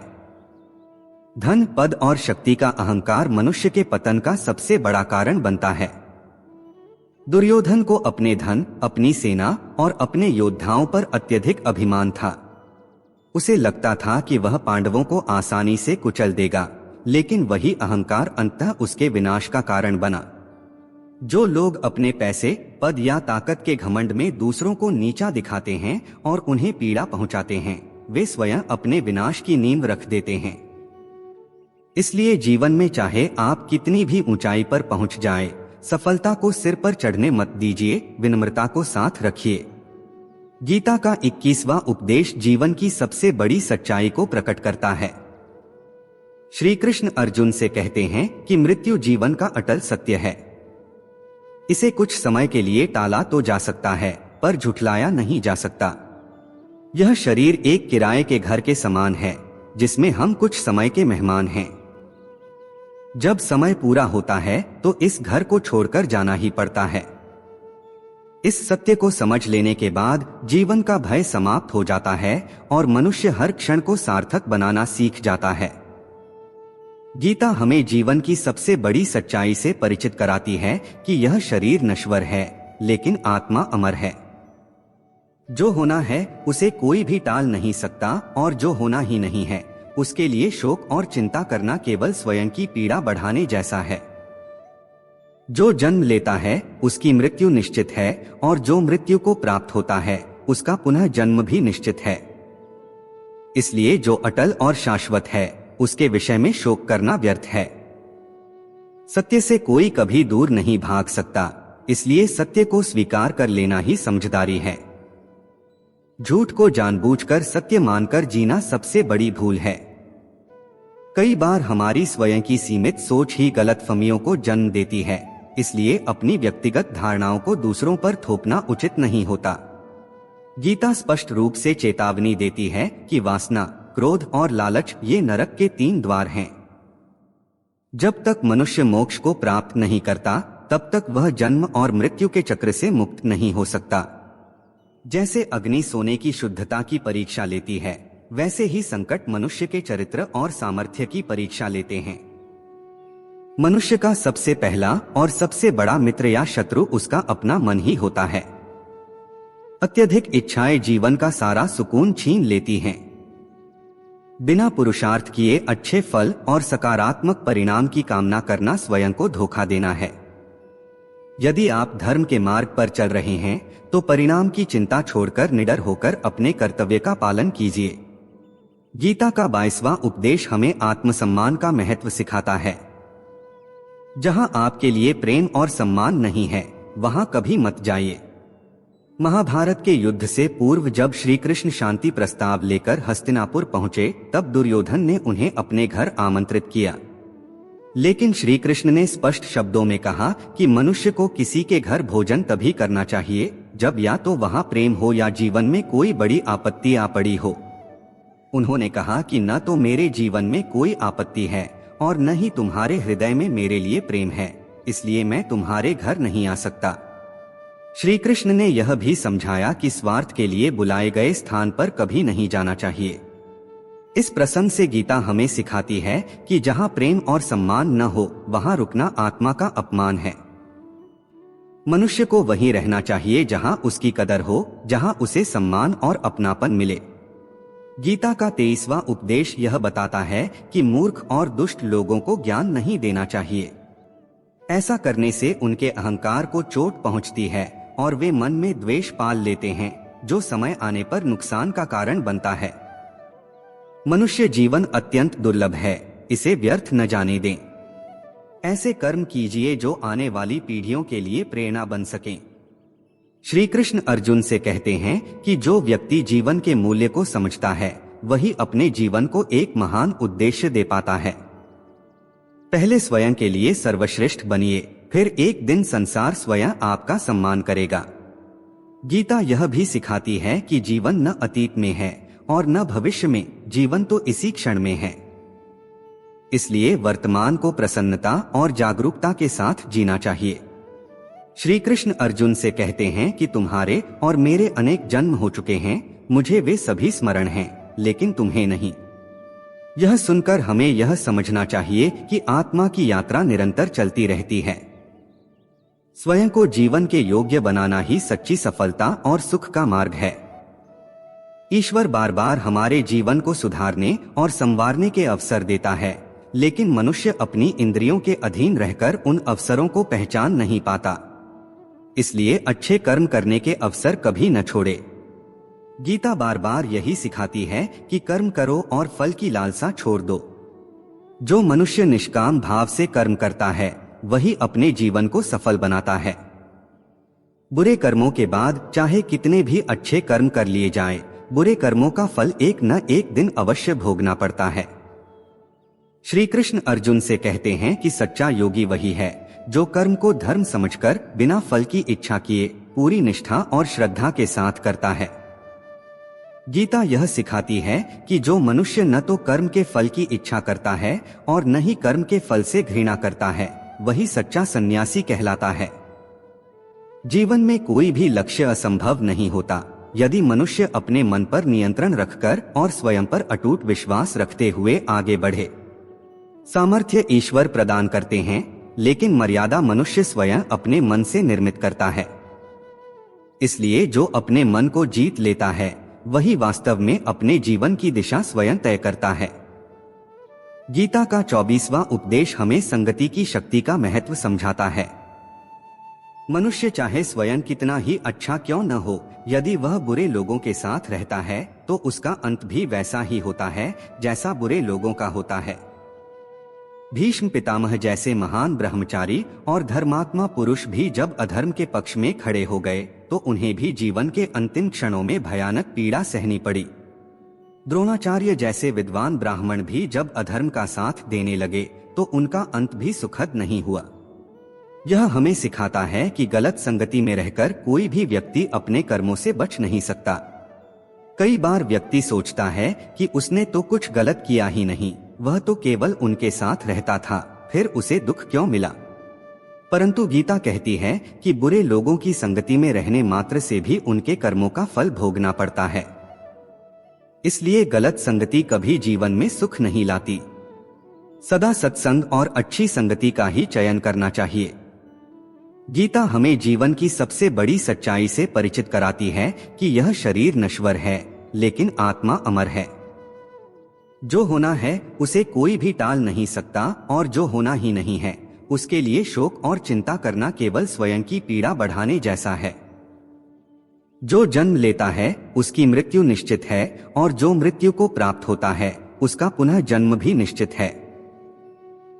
धन, पद और शक्ति का अहंकार मनुष्य के पतन का सबसे बड़ा कारण बनता है। दुर्योधन को अपने धन, अपनी सेना और अपने योद्धाओं पर अत्यधिक अभिमान था। उसे लगता था कि वह पांडवों को आसानी से कुचल देगा, लेकिन वही अहंकार अंततः उसके विनाश का कारण बना। जो लोग अपने पैसे, पद या ताकत के घमंड में दूसरों को नीचा दिखाते हैं और उन्हें पीड़ा पहुंचाते हैं, वे स्वयं अपने विनाश की नींव रख देते हैं। इसलिए जीवन में चाहे आप कितनी भी ऊंचाई पर पहुंच जाएं, सफलता को सिर पर चढ़ने मत दीजिए, विनम्रता को साथ रखिए। गीता का 21वां उपदेश जीवन की सबसे बड़ी सच्चाई को प्रकट करता है। श्री कृष्ण अर्जुन से कहते हैं कि मृत्यु जीवन का अटल सत्य है। इसे कुछ समय के लिए टाला तो जा सकता है, पर झुठलाया नहीं जा सकता। यह शरीर एक किराए के घर के समान है, जिसमें हम कुछ समय के मेहमान हैं। जब समय पूरा होता है तो इस घर को छोड़कर जाना ही पड़ता है। इस सत्य को समझ लेने के बाद जीवन का भय समाप्त हो जाता है और मनुष्य हर क्षण को सार्थक बनाना सीख जाता है। गीता हमें जीवन की सबसे बड़ी सच्चाई से परिचित कराती है कि यह शरीर नश्वर है, लेकिन आत्मा अमर है। जो होना है उसे कोई भी टाल नहीं सकता और जो होना ही नहीं है उसके लिए शोक और चिंता करना केवल स्वयं की पीड़ा बढ़ाने जैसा है। जो जन्म लेता है उसकी मृत्यु निश्चित है और जो मृत्यु को प्राप्त होता है उसका पुनः जन्म भी निश्चित है। इसलिए जो अटल और शाश्वत है उसके विषय में शोक करना व्यर्थ है। सत्य से कोई कभी दूर नहीं भाग सकता, इसलिए सत्य को स्वीकार कर लेना ही समझदारी है। झूठ को जानबूझकर सत्य मानकर जीना सबसे बड़ी भूल है। कई बार हमारी स्वयं की सीमित सोच ही गलतफहमियों को जन्म देती है, इसलिए अपनी व्यक्तिगत धारणाओं को दूसरों पर थोपना उचित नहीं होता। गीता स्पष्ट रूप से चेतावनी देती है कि वासना, क्रोध और लालच ये नरक के 3 द्वार हैं। जब तक मनुष्य मोक्ष को प्राप्त नहीं करता तब तक वह जन्म और मृत्यु के चक्र से मुक्त नहीं हो सकता। जैसे अग्नि सोने की शुद्धता की परीक्षा लेती है, वैसे ही संकट मनुष्य के चरित्र और सामर्थ्य की परीक्षा लेते हैं। मनुष्य का सबसे पहला और सबसे बड़ा मित्र या शत्रु उसका अपना मन ही होता है। अत्यधिक इच्छाएं जीवन का सारा सुकून छीन लेती हैं। बिना पुरुषार्थ किए अच्छे फल और सकारात्मक परिणाम की कामना करना स्वयं को धोखा देना है। यदि आप धर्म के मार्ग पर चल रहे हैं तो परिणाम की चिंता छोड़कर निडर होकर अपने कर्तव्य का पालन कीजिए। गीता का 22वां उपदेश हमें आत्मसम्मान का महत्व सिखाता है। जहां आपके लिए प्रेम और सम्मान नहीं है, वहां कभी मत जाइए। महाभारत के युद्ध से पूर्व जब श्री कृष्ण शांति प्रस्ताव लेकर हस्तिनापुर पहुंचे, तब दुर्योधन ने उन्हें अपने घर आमंत्रित किया। लेकिन श्री कृष्ण ने स्पष्ट शब्दों में कहा कि मनुष्य को किसी के घर भोजन तभी करना चाहिए जब या तो वहां प्रेम हो या जीवन में कोई बड़ी आपत्ति आ पड़ी हो। उन्होंने कहा कि न तो मेरे जीवन में कोई आपत्ति है और न ही तुम्हारे हृदय में मेरे लिए प्रेम है, इसलिए मैं तुम्हारे घर नहीं आ सकता। श्री कृष्ण ने यह भी समझाया कि स्वार्थ के लिए बुलाए गए स्थान पर कभी नहीं जाना चाहिए। इस प्रसंग से गीता हमें सिखाती है कि जहां प्रेम और सम्मान न हो, वहां रुकना आत्मा का अपमान है। मनुष्य को वहीं रहना चाहिए जहां उसकी कदर हो, जहां उसे सम्मान और अपनापन मिले। गीता का 23वां उपदेश यह बताता है कि मूर्ख और दुष्ट लोगों को ज्ञान नहीं देना चाहिए। ऐसा करने से उनके अहंकार को चोट पहुंचती है और वे मन में द्वेष पाल लेते हैं, जो समय आने पर नुकसान का कारण बनता है। मनुष्य जीवन अत्यंत दुर्लभ है, इसे व्यर्थ न जाने दें। ऐसे कर्म कीजिए जो आने वाली पीढ़ियों के लिए प्रेरणा बन सकें। श्री कृष्ण अर्जुन से कहते हैं कि जो व्यक्ति जीवन के मूल्य को समझता है, वही अपने जीवन को एक महान उद्देश्य दे पाता है। पहले स्वयं के लिए सर्वश्रेष्ठ बनिए, फिर एक दिन संसार स्वयं आपका सम्मान करेगा। गीता यह भी सिखाती है कि जीवन न अतीत में है और न भविष्य में, जीवन तो इसी क्षण में है। इसलिए वर्तमान को प्रसन्नता और जागरूकता के साथ जीना चाहिए। श्री कृष्ण अर्जुन से कहते हैं कि तुम्हारे और मेरे अनेक जन्म हो चुके हैं, मुझे वे सभी स्मरण हैं, लेकिन तुम्हें नहीं। यह सुनकर हमें यह समझना चाहिए कि आत्मा की यात्रा निरंतर चलती रहती है। स्वयं को जीवन के योग्य बनाना ही सच्ची सफलता और सुख का मार्ग है। ईश्वर बार बार हमारे जीवन को सुधारने और संवारने के अवसर देता है, लेकिन मनुष्य अपनी इंद्रियों के अधीन रहकर उन अवसरों को पहचान नहीं पाता। इसलिए अच्छे कर्म करने के अवसर कभी न छोड़े। गीता बार बार यही सिखाती है कि कर्म करो और फल की लालसा छोड़ दो। जो मनुष्य निष्काम भाव से कर्म करता है, वही अपने जीवन को सफल बनाता है। बुरे कर्मों के बाद चाहे कितने भी अच्छे कर्म कर लिए जाएं, बुरे कर्मों का फल एक न एक दिन अवश्य भोगना पड़ता है। श्री कृष्ण अर्जुन से कहते हैं कि सच्चा योगी वही है जो कर्म को धर्म समझकर बिना फल की इच्छा किए पूरी निष्ठा और श्रद्धा के साथ करता है। गीता यह सिखाती है कि जो मनुष्य न तो कर्म के फल की इच्छा करता है और न ही कर्म के फल से घृणा करता है, वही सच्चा सन्यासी कहलाता है। जीवन में कोई भी लक्ष्य असंभव नहीं होता, यदि मनुष्य अपने मन पर नियंत्रण रखकर और स्वयं पर अटूट विश्वास रखते हुए आगे बढ़े। सामर्थ्य ईश्वर प्रदान करते हैं, लेकिन मर्यादा मनुष्य स्वयं अपने मन से निर्मित करता है। इसलिए जो अपने मन को जीत लेता है, वही वास्तव में अपने जीवन की दिशा स्वयं तय करता है। गीता का 24वां उपदेश हमें संगति की शक्ति का महत्व समझाता है। मनुष्य चाहे स्वयं कितना ही अच्छा क्यों न हो, यदि वह बुरे लोगों के साथ रहता है तो उसका अंत भी वैसा ही होता है जैसा बुरे लोगों का होता है। भीष्म पितामह जैसे महान ब्रह्मचारी और धर्मात्मा पुरुष भी जब अधर्म के पक्ष में खड़े हो गए तो उन्हें भी जीवन के अंतिम क्षणों में भयानक पीड़ा सहनी पड़ी। द्रोणाचार्य जैसे विद्वान ब्राह्मण भी जब अधर्म का साथ देने लगे तो उनका अंत भी सुखद नहीं हुआ। यह हमें सिखाता है कि गलत संगति में रहकर कोई भी व्यक्ति अपने कर्मों से बच नहीं सकता। कई बार व्यक्ति सोचता है कि उसने तो कुछ गलत किया ही नहीं, वह तो केवल उनके साथ रहता था, फिर उसे दुख क्यों मिला। परंतु गीता कहती है कि बुरे लोगों की संगति में रहने मात्र से भी उनके कर्मों का फल भोगना पड़ता है। इसलिए गलत संगति कभी जीवन में सुख नहीं लाती। सदा सत्संग और अच्छी संगति का ही चयन करना चाहिए। गीता हमें जीवन की सबसे बड़ी सच्चाई से परिचित कराती है कि यह शरीर नश्वर है लेकिन आत्मा अमर है। जो होना है उसे कोई भी टाल नहीं सकता और जो होना ही नहीं है उसके लिए शोक और चिंता करना केवल स्वयं की पीड़ा बढ़ाने जैसा है। जो जन्म लेता है उसकी मृत्यु निश्चित है और जो मृत्यु को प्राप्त होता है उसका पुनः जन्म भी निश्चित है।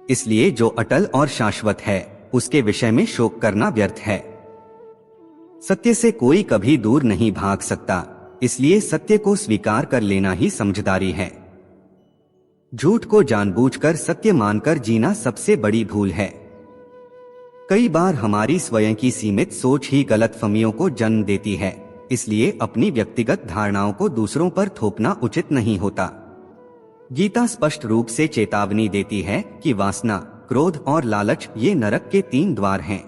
इसलिए जो अटल और शाश्वत है उसके विषय में शोक करना व्यर्थ है। सत्य से कोई कभी दूर नहीं भाग सकता, इसलिए सत्य को स्वीकार कर लेना ही समझदारी है। झूठ को जानबूझकर सत्य मानकर जीना सबसे बड़ी भूल है। कई बार हमारी स्वयं की सीमित सोच ही गलतफहमियों को जन्म देती है, इसलिए अपनी व्यक्तिगत धारणाओं को दूसरों पर थोपना उचित नहीं होता। गीता स्पष्ट रूप से चेतावनी देती है कि वासना, क्रोध और लालच ये नरक के 3 द्वार हैं।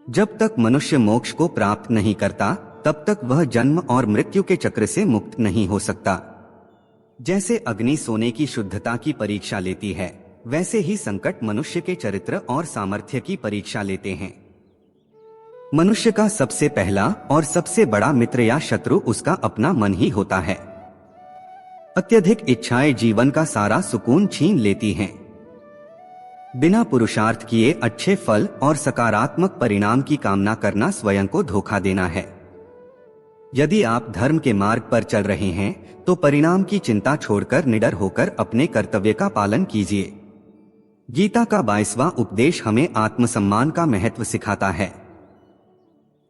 जब तक मनुष्य मोक्ष को प्राप्त नहीं करता तब तक वह जन्म और मृत्यु के चक्र से मुक्त नहीं हो सकता। जैसे अग्नि सोने की शुद्धता की परीक्षा लेती है, वैसे ही संकट मनुष्य के चरित्र और सामर्थ्य की परीक्षा लेते हैं। मनुष्य का सबसे पहला और सबसे बड़ा मित्र या शत्रु उसका अपना मन ही होता है। अत्यधिक इच्छाएं जीवन का सारा सुकून छीन लेती हैं। बिना पुरुषार्थ किए अच्छे फल और सकारात्मक परिणाम की कामना करना स्वयं को धोखा देना है। यदि आप धर्म के मार्ग पर चल रहे हैं तो परिणाम की चिंता छोड़कर निडर होकर अपने कर्तव्य का पालन कीजिए। गीता का 22वां उपदेश हमें आत्मसम्मान का महत्व सिखाता है।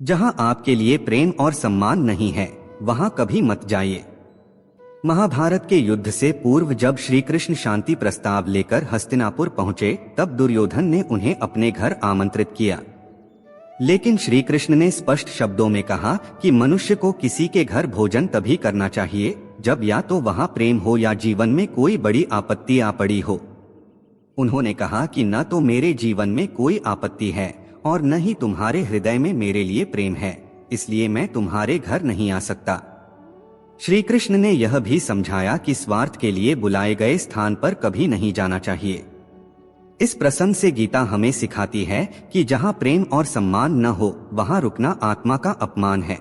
जहां आपके लिए प्रेम और सम्मान नहीं है वहां कभी मत जाइए। महाभारत के युद्ध से पूर्व जब श्री कृष्ण शांति प्रस्ताव लेकर हस्तिनापुर पहुंचे तब दुर्योधन ने उन्हें अपने घर आमंत्रित किया, लेकिन श्री कृष्ण ने स्पष्ट शब्दों में कहा कि मनुष्य को किसी के घर भोजन तभी करना चाहिए जब या तो वहां प्रेम हो या जीवन में कोई बड़ी आपत्ति आ पड़ी हो। उन्होंने कहा कि न तो मेरे जीवन में कोई आपत्ति है और न ही तुम्हारे हृदय में मेरे लिए प्रेम है, इसलिए मैं तुम्हारे घर नहीं आ सकता। श्री कृष्ण ने यह भी समझाया कि स्वार्थ के लिए बुलाए गए स्थान पर कभी नहीं जाना चाहिए। इस प्रसंग से गीता हमें सिखाती है कि जहां प्रेम और सम्मान न हो वहां रुकना आत्मा का अपमान है।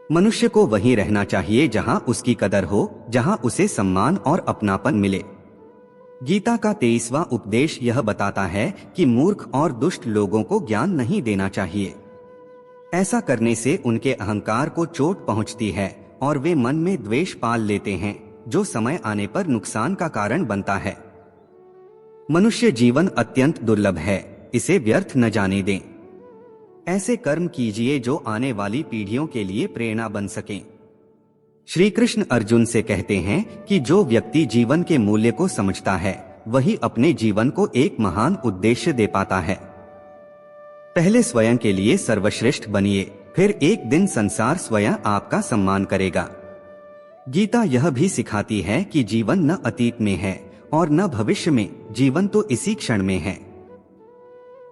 मनुष्य को वहीं रहना चाहिए जहां उसकी कदर हो, जहां उसे सम्मान और अपनापन मिले। गीता का 23वां उपदेश यह बताता है कि मूर्ख और दुष्ट लोगों को ज्ञान नहीं देना चाहिए। ऐसा करने से उनके अहंकार को चोट पहुंचती है और वे मन में द्वेष पाल लेते हैं, जो समय आने पर नुकसान का कारण बनता है। मनुष्य जीवन अत्यंत दुर्लभ है, इसे व्यर्थ न जाने दें। ऐसे कर्म कीजिए जो आने वाली पीढ़ियों के लिए प्रेरणा बन सकें। श्री कृष्ण अर्जुन से कहते हैं कि जो व्यक्ति जीवन के मूल्य को समझता है वही अपने जीवन को एक महान उद्देश्य दे पाता है। पहले स्वयं के लिए सर्वश्रेष्ठ बनिए, फिर एक दिन संसार स्वयं आपका सम्मान करेगा। गीता यह भी सिखाती है कि जीवन न अतीत में है और न भविष्य में, जीवन तो इसी क्षण में है।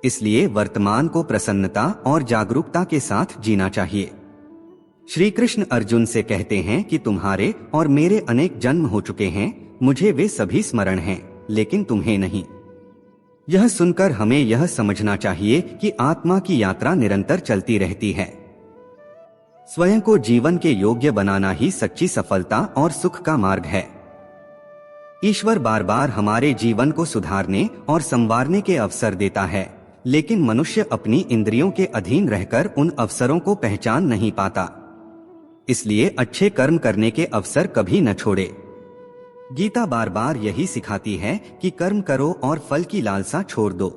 इसलिए वर्तमान को प्रसन्नता और जागरूकता के साथ जीना चाहिए। श्री कृष्ण अर्जुन से कहते हैं कि तुम्हारे और मेरे अनेक जन्म हो चुके हैं, मुझे वे सभी स्मरण हैं, लेकिन तुम्हें नहीं। यह सुनकर हमें यह समझना चाहिए कि आत्मा की यात्रा निरंतर चलती रहती है। स्वयं को जीवन के योग्य बनाना ही सच्ची सफलता और सुख का मार्ग है। ईश्वर बार बार हमारे जीवन को सुधारने और संवारने के अवसर देता है, लेकिन मनुष्य अपनी इंद्रियों के अधीन रहकर उन अवसरों को पहचान नहीं पाता। इसलिए अच्छे कर्म करने के अवसर कभी न छोड़े। गीता बार बार यही सिखाती है कि कर्म करो और फल की लालसा छोड़ दो।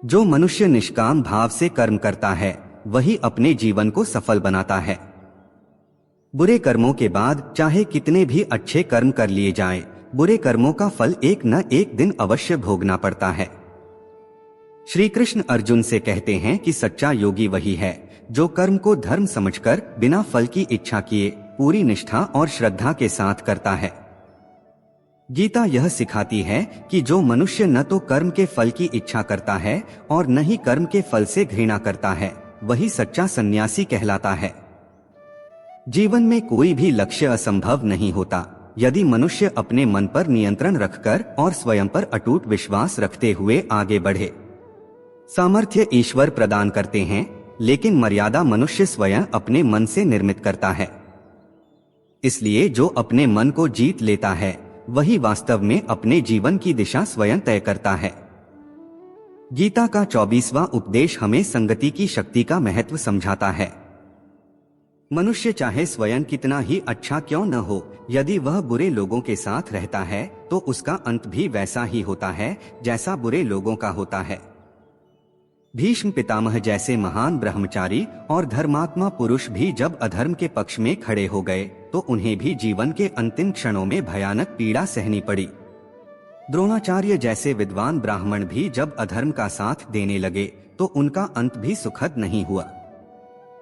जो मनुष्य निष्काम भाव से कर्म करता है वही अपने जीवन को सफल बनाता है। बुरे कर्मों के बाद चाहे कितने भी अच्छे कर्म कर लिए जाएं, बुरे कर्मों का फल एक न एक दिन अवश्य भोगना पड़ता है। श्री कृष्ण अर्जुन से कहते हैं कि सच्चा योगी वही है जो कर्म को धर्म समझकर बिना फल की इच्छा किए पूरी निष्ठा और श्रद्धा के साथ करता है। गीता यह सिखाती है कि जो मनुष्य न तो कर्म के फल की इच्छा करता है और न ही कर्म के फल से घृणा करता है, वही सच्चा सन्यासी कहलाता है। जीवन में कोई भी लक्ष्य असंभव नहीं होता यदि मनुष्य अपने मन पर नियंत्रण रखकर और स्वयं पर अटूट विश्वास रखते हुए आगे बढ़े। सामर्थ्य ईश्वर प्रदान करते हैं, लेकिन मर्यादा मनुष्य स्वयं अपने मन से निर्मित करता है। इसलिए जो अपने मन को जीत लेता है वही वास्तव में अपने जीवन की दिशा स्वयं तय करता है। गीता का 24वां उपदेश हमें संगति की शक्ति का महत्व समझाता है। मनुष्य चाहे स्वयं कितना ही अच्छा क्यों न हो, यदि वह बुरे लोगों के साथ रहता है तो उसका अंत भी वैसा ही होता है जैसा बुरे लोगों का होता है। भीष्म पितामह जैसे महान ब्रह्मचारी और धर्मात्मा पुरुष भी जब अधर्म के पक्ष में खड़े हो गए तो उन्हें भी जीवन के अंतिम क्षणों में भयानक पीड़ा सहनी पड़ी। द्रोणाचार्य जैसे विद्वान ब्राह्मण भी जब अधर्म का साथ देने लगे तो उनका अंत भी सुखद नहीं हुआ।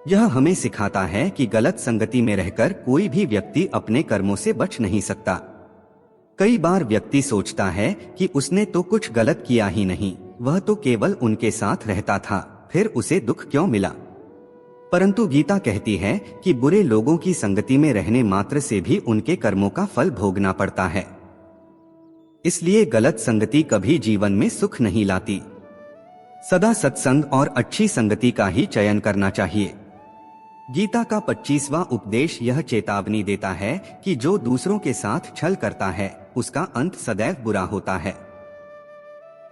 यह हमें सिखाता है कि गलत संगति में रहकर कोई भी व्यक्ति अपने कर्मों से बच नहीं सकता। कई बार व्यक्ति सोचता है कि उसने तो कुछ गलत किया ही नहीं, वह तो केवल उनके साथ रहता था, फिर उसे दुख क्यों मिला। परंतु गीता कहती है कि बुरे लोगों की संगति में रहने मात्र से भी उनके कर्मों का फल भोगना पड़ता है। इसलिए गलत संगति कभी जीवन में सुख नहीं लाती। सदा सत्संग और अच्छी संगति का ही चयन करना चाहिए। गीता का 25वां उपदेश यह चेतावनी देता है कि जो दूसरों के साथ छल करता है उसका अंत सदैव बुरा होता है।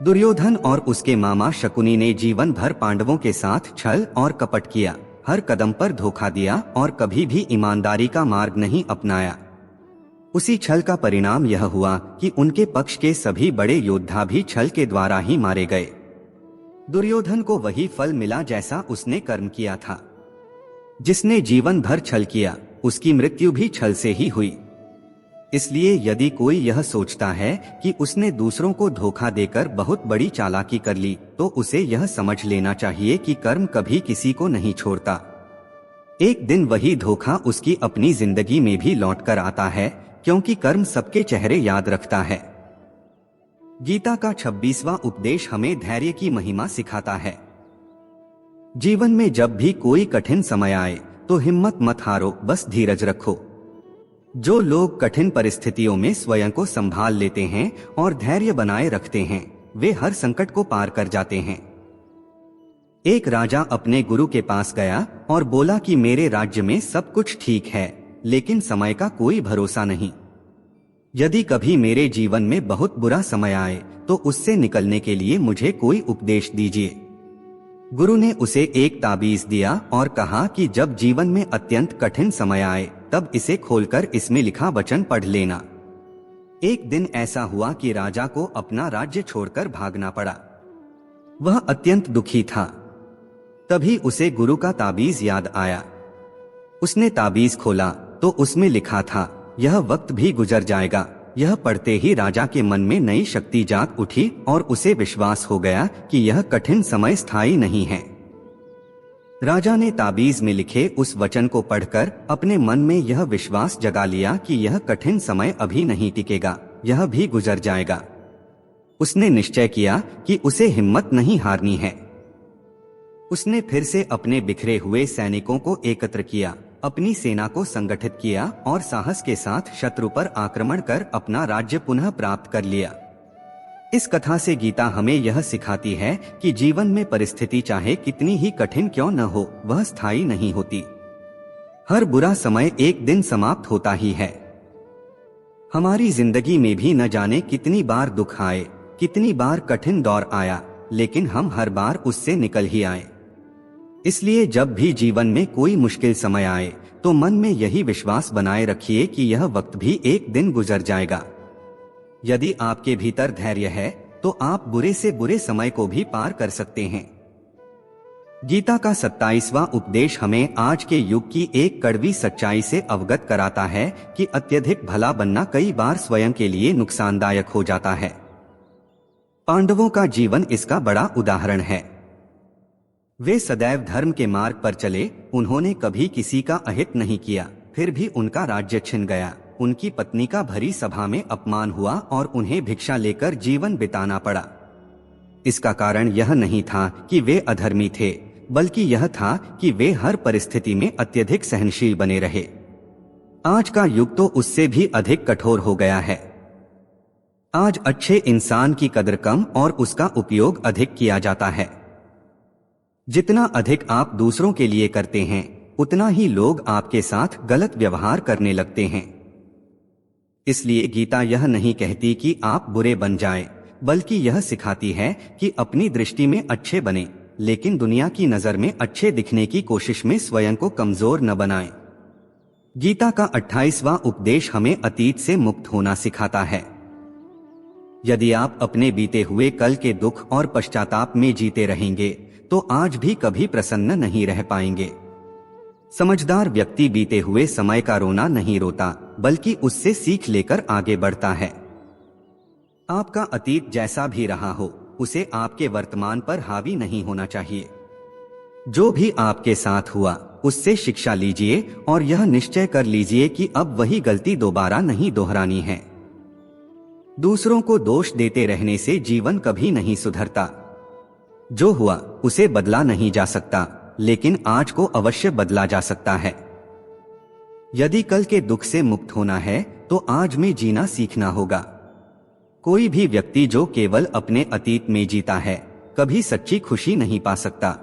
दुर्योधन और उसके मामा शकुनी ने जीवन भर पांडवों के साथ छल और कपट किया, हर कदम पर धोखा दिया और कभी भी ईमानदारी का मार्ग नहीं अपनाया। उसी छल का परिणाम यह हुआ कि उनके पक्ष के सभी बड़े योद्धा भी छल के द्वारा ही मारे गए। दुर्योधन को वही फल मिला जैसा उसने कर्म किया था। जिसने जीवन भर छल किया उसकी मृत्यु भी छल से ही हुई। इसलिए यदि कोई यह सोचता है कि उसने दूसरों को धोखा देकर बहुत बड़ी चालाकी कर ली तो उसे यह समझ लेना चाहिए कि कर्म कभी किसी को नहीं छोड़ता। एक दिन वही धोखा उसकी अपनी जिंदगी में भी लौट कर आता है, क्योंकि कर्म सबके चेहरे याद रखता है। गीता का 26वां उपदेश हमें धैर्य की महिमा सिखाता है। जीवन में जब भी कोई कठिन समय आए तो हिम्मत मत हारो, बस धीरज रखो। जो लोग कठिन परिस्थितियों में स्वयं को संभाल लेते हैं और धैर्य बनाए रखते हैं वे हर संकट को पार कर जाते हैं। एक राजा अपने गुरु के पास गया और बोला कि मेरे राज्य में सब कुछ ठीक है, लेकिन समय का कोई भरोसा नहीं। यदि कभी मेरे जीवन में बहुत बुरा समय आए तो उससे निकलने के लिए मुझे कोई उपदेश दीजिए। गुरु ने उसे एक ताबीज दिया और कहा कि जब जीवन में अत्यंत कठिन समय आए तब इसे खोलकर इसमें लिखा वचन पढ़ लेना। एक दिन ऐसा हुआ कि राजा को अपना राज्य छोड़कर भागना पड़ा। वह अत्यंत दुखी था। तभी उसे गुरु का ताबीज याद आया। उसने ताबीज खोला तो उसमें लिखा था, यह वक्त भी गुजर जाएगा। यह पढ़ते ही राजा के मन में नई शक्ति जाग उठी और उसे विश्वास हो गया कि यह कठिन समय स्थायी नहीं है। राजा ने ताबीज में लिखे उस वचन को पढ़कर अपने मन में यह विश्वास जगा लिया कि यह कठिन समय अभी नहीं टिकेगा, यह भी गुजर जाएगा। उसने निश्चय किया कि उसे हिम्मत नहीं हारनी है। उसने फिर से अपने बिखरे हुए सैनिकों को एकत्र किया, अपनी सेना को संगठित किया और साहस के साथ शत्रु पर आक्रमण कर अपना राज्य पुनः प्राप्त कर लिया। इस कथा से गीता हमें यह सिखाती है कि जीवन में परिस्थिति चाहे कितनी ही कठिन क्यों न हो, वह स्थायी नहीं होती। हर बुरा समय एक दिन समाप्त होता ही है। हमारी जिंदगी में भी न जाने कितनी बार दुख आए, कितनी बार कठिन दौर आया, लेकिन हम हर बार उससे निकल ही आए। इसलिए जब भी जीवन में कोई मुश्किल समय आए तो मन में यही विश्वास बनाए रखिए कि यह वक्त भी एक दिन गुजर जाएगा। यदि आपके भीतर धैर्य है तो आप बुरे से बुरे समय को भी पार कर सकते हैं। गीता का 27वां उपदेश हमें आज के युग की एक कड़वी सच्चाई से अवगत कराता है कि अत्यधिक भला बनना कई बार स्वयं के लिए नुकसानदायक हो जाता है। पांडवों का जीवन इसका बड़ा उदाहरण है। वे सदैव धर्म के मार्ग पर चले, उन्होंने कभी किसी का अहित नहीं किया, फिर भी उनका राज्य छिन गया, उनकी पत्नी का भरी सभा में अपमान हुआ और उन्हें भिक्षा लेकर जीवन बिताना पड़ा। इसका कारण यह नहीं था कि वे अधर्मी थे, बल्कि यह था कि वे हर परिस्थिति में अत्यधिक सहनशील बने रहे। आज का युग तो उससे भी अधिक कठोर हो गया है। आज अच्छे इंसान की कदर कम और उसका उपयोग अधिक किया जाता है। जितना अधिक आप दूसरों के लिए करते हैं, उतना ही लोग आपके साथ गलत व्यवहार करने लगते हैं। इसलिए गीता यह नहीं कहती कि आप बुरे बन जाएं, बल्कि यह सिखाती है कि अपनी दृष्टि में अच्छे बने, लेकिन दुनिया की नजर में अच्छे दिखने की कोशिश में स्वयं को कमजोर न बनाएं। गीता का 28वां उपदेश हमें अतीत से मुक्त होना सिखाता है। यदि आप अपने बीते हुए कल के दुख और पश्चाताप में जीते रहेंगे तो आज भी कभी प्रसन्न नहीं रह पाएंगे। समझदार व्यक्ति बीते हुए समय का रोना नहीं रोता, बल्कि उससे सीख लेकर आगे बढ़ता है। आपका अतीत जैसा भी रहा हो, उसे आपके वर्तमान पर हावी नहीं होना चाहिए। जो भी आपके साथ हुआ, उससे शिक्षा लीजिए और यह निश्चय कर लीजिए कि अब वही गलती दोबारा नहीं दोहरानी है। दूसरों को दोष देते रहने से जीवन कभी नहीं सुधरता। जो हुआ उसे बदला नहीं जा सकता, लेकिन आज को अवश्य बदला जा सकता है। यदि कल के दुख से मुक्त होना है तो आज में जीना सीखना होगा। कोई भी व्यक्ति जो केवल अपने अतीत में जीता है, कभी सच्ची खुशी नहीं पा सकता।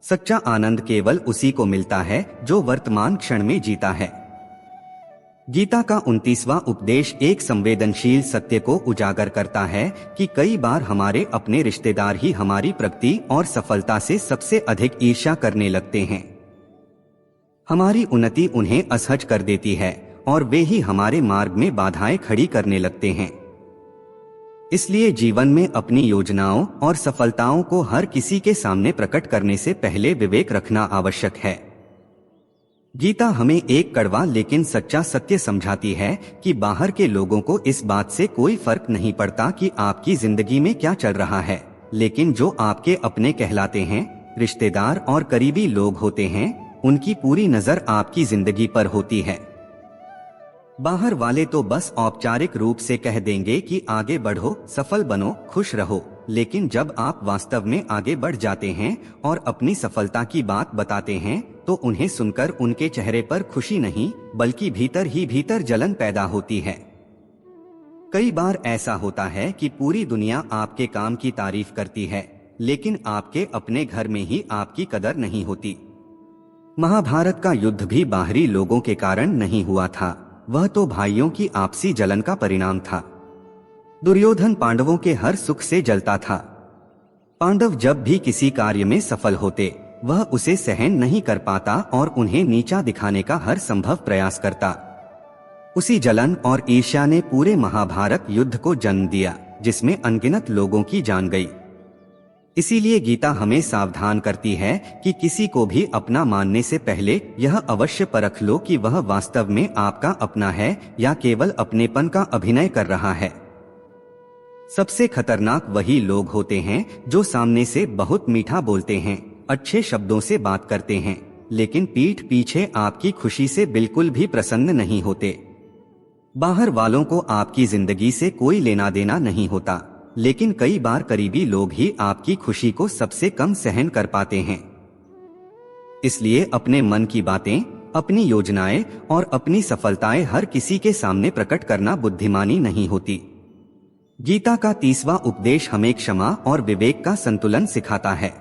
सच्चा आनंद केवल उसी को मिलता है जो वर्तमान क्षण में जीता है। गीता का 29वां उपदेश एक संवेदनशील सत्य को उजागर करता है कि कई बार हमारे अपने रिश्तेदार ही हमारी प्रगति और सफलता से सबसे अधिक ईर्ष्या करने लगते हैं। हमारी उन्नति उन्हें असहज कर देती है और वे ही हमारे मार्ग में बाधाएं खड़ी करने लगते हैं। इसलिए जीवन में अपनी योजनाओं और सफलताओं को हर किसी के सामने प्रकट करने से पहले विवेक रखना आवश्यक है। गीता हमें एक कड़वा लेकिन सच्चा सत्य समझाती है कि बाहर के लोगों को इस बात से कोई फर्क नहीं पड़ता कि आपकी जिंदगी में क्या चल रहा है, लेकिन जो आपके अपने कहलाते हैं, रिश्तेदार और करीबी लोग होते हैं, उनकी पूरी नजर आपकी जिंदगी पर होती है। बाहर वाले तो बस औपचारिक रूप से कह देंगे कि आगे बढ़ो, सफल बनो, खुश रहो, लेकिन जब आप वास्तव में आगे बढ़ जाते हैं और अपनी सफलता की बात बताते हैं तो उन्हें सुनकर उनके चेहरे पर खुशी नहीं, बल्कि भीतर ही भीतर जलन पैदा होती है। कई बार ऐसा होता है कि पूरी दुनिया आपके काम की तारीफ करती है, लेकिन आपके अपने घर में ही आपकी कदर नहीं होती। महाभारत का युद्ध भी बाहरी लोगों के कारण नहीं हुआ था, वह तो भाइयों की आपसी जलन का परिणाम था। दुर्योधन पांडवों के हर सुख से जलता था। पांडव जब भी किसी कार्य में सफल होते, वह उसे सहन नहीं कर पाता और उन्हें नीचा दिखाने का हर संभव प्रयास करता। उसी जलन और ईर्ष्या ने पूरे महाभारत युद्ध को जन्म दिया, जिसमें अनगिनत लोगों की जान गई। इसीलिए गीता हमें सावधान करती है कि किसी को भी अपना मानने से पहले यह अवश्य परख लो कि वह वास्तव में आपका अपना है या केवल अपनेपन का अभिनय कर रहा है। सबसे खतरनाक वही लोग होते हैं जो सामने से बहुत मीठा बोलते हैं, अच्छे शब्दों से बात करते हैं, लेकिन पीठ पीछे आपकी खुशी से बिल्कुल भी प्रसन्न नहीं होते। बाहर वालों को आपकी जिंदगी से कोई लेना देना नहीं होता, लेकिन कई बार करीबी लोग ही आपकी खुशी को सबसे कम सहन कर पाते हैं। इसलिए अपने मन की बातें, अपनी योजनाएं और अपनी सफलताएं हर किसी के सामने प्रकट करना बुद्धिमानी नहीं होती। गीता का 30वां उपदेश हमें क्षमा और विवेक का संतुलन सिखाता है।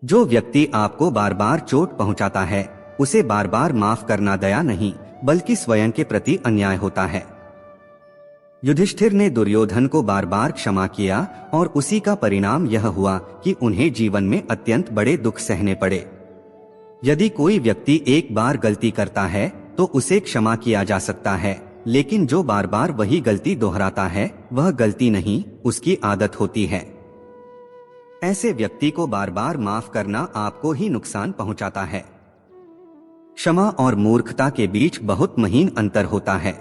जो व्यक्ति आपको बार बार चोट पहुंचाता है, उसे बार बार माफ करना दया नहीं, बल्कि स्वयं के प्रति अन्याय होता है। युधिष्ठिर ने दुर्योधन को बार बार क्षमा किया और उसी का परिणाम यह हुआ कि उन्हें जीवन में अत्यंत बड़े दुख सहने पड़े। यदि कोई व्यक्ति एक बार गलती करता है तो उसे क्षमा किया जा सकता है, लेकिन जो बार बार वही गलती दोहराता है वह गलती नहीं, उसकी आदत होती है। ऐसे व्यक्ति को बार बार माफ करना आपको ही नुकसान पहुंचाता है। क्षमा और मूर्खता के बीच बहुत महीन अंतर होता है।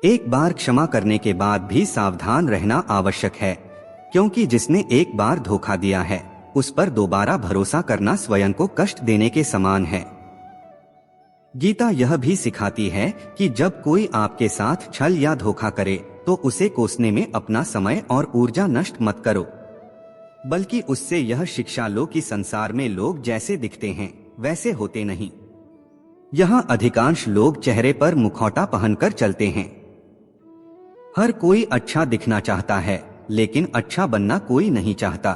एक बार क्षमा करने के बाद भी सावधान रहना आवश्यक है, क्योंकि जिसने एक बार धोखा दिया है उस पर दोबारा भरोसा करना स्वयं को कष्ट देने के समान है। गीता यह भी सिखाती है कि जब कोई आपके साथ छल या धोखा करे तो उसे कोसने में अपना समय और ऊर्जा नष्ट मत करो, बल्कि उससे यह शिक्षा लो कि संसार में लोग जैसे दिखते हैं वैसे होते नहीं। यहाँ अधिकांश लोग चेहरे पर मुखौटा पहनकर चलते हैं। हर कोई अच्छा दिखना चाहता है, लेकिन अच्छा बनना कोई नहीं चाहता।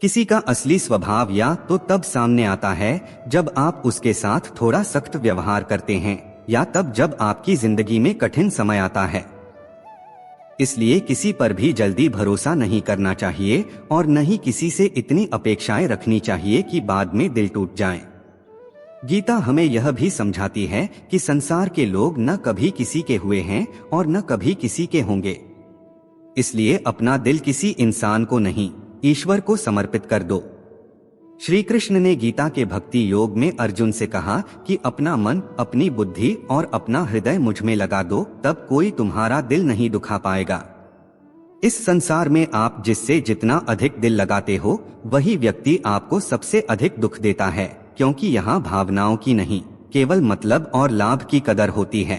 किसी का असली स्वभाव या तो तब सामने आता है जब आप उसके साथ थोड़ा सख्त व्यवहार करते हैं, या तब जब आपकी जिंदगी में कठिन समय आता है। इसलिए किसी पर भी जल्दी भरोसा नहीं करना चाहिए और न ही किसी से इतनी अपेक्षाएं रखनी चाहिए कि बाद में दिल टूट जाए। गीता हमें यह भी समझाती है कि संसार के लोग न कभी किसी के हुए हैं और न कभी किसी के होंगे। इसलिए अपना दिल किसी इंसान को नहीं, ईश्वर को समर्पित कर दो। श्री कृष्ण ने गीता के भक्ति योग में अर्जुन से कहा कि अपना मन, अपनी बुद्धि और अपना हृदय मुझ में लगा दो, तब कोई तुम्हारा दिल नहीं दुखा पाएगा। इस संसार में आप जिससे जितना अधिक दिल लगाते हो वही व्यक्ति आपको सबसे अधिक दुख देता है, क्योंकि यहाँ भावनाओं की नहीं, केवल मतलब और लाभ की कदर होती है।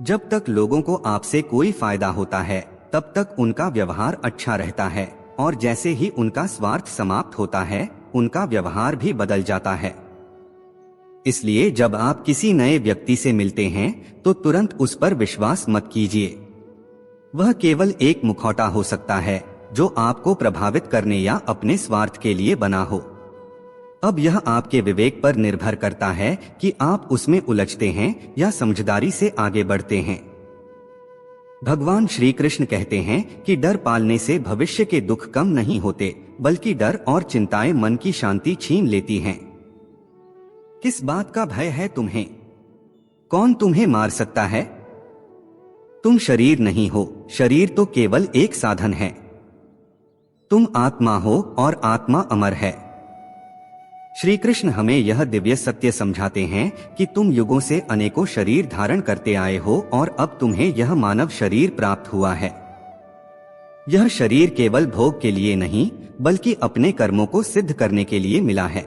जब तक लोगों को आपसे कोई फायदा होता है तब तक उनका व्यवहार अच्छा रहता है, और जैसे ही उनका स्वार्थ समाप्त होता है उनका व्यवहार भी बदल जाता है। इसलिए जब आप किसी नए व्यक्ति से मिलते हैं तो तुरंत उस पर विश्वास मत कीजिए। वह केवल एक मुखौटा हो सकता है जो आपको प्रभावित करने या अपने स्वार्थ के लिए बना हो। अब यह आपके विवेक पर निर्भर करता है कि आप उसमें उलझते हैं या समझदारी से आगे बढ़ते हैं। भगवान श्री कृष्ण कहते हैं कि डर पालने से भविष्य के दुख कम नहीं होते, बल्कि डर और चिंताएं मन की शांति छीन लेती हैं। किस बात का भय है तुम्हें? कौन तुम्हें मार सकता है? तुम शरीर नहीं हो, शरीर तो केवल एक साधन है। तुम आत्मा हो और आत्मा अमर है। श्री कृष्ण हमें यह दिव्य सत्य समझाते हैं कि तुम युगों से अनेकों शरीर धारण करते आए हो और अब तुम्हें यह मानव शरीर प्राप्त हुआ है। यह शरीर केवल भोग के लिए नहीं, बल्कि अपने कर्मों को सिद्ध करने के लिए मिला है।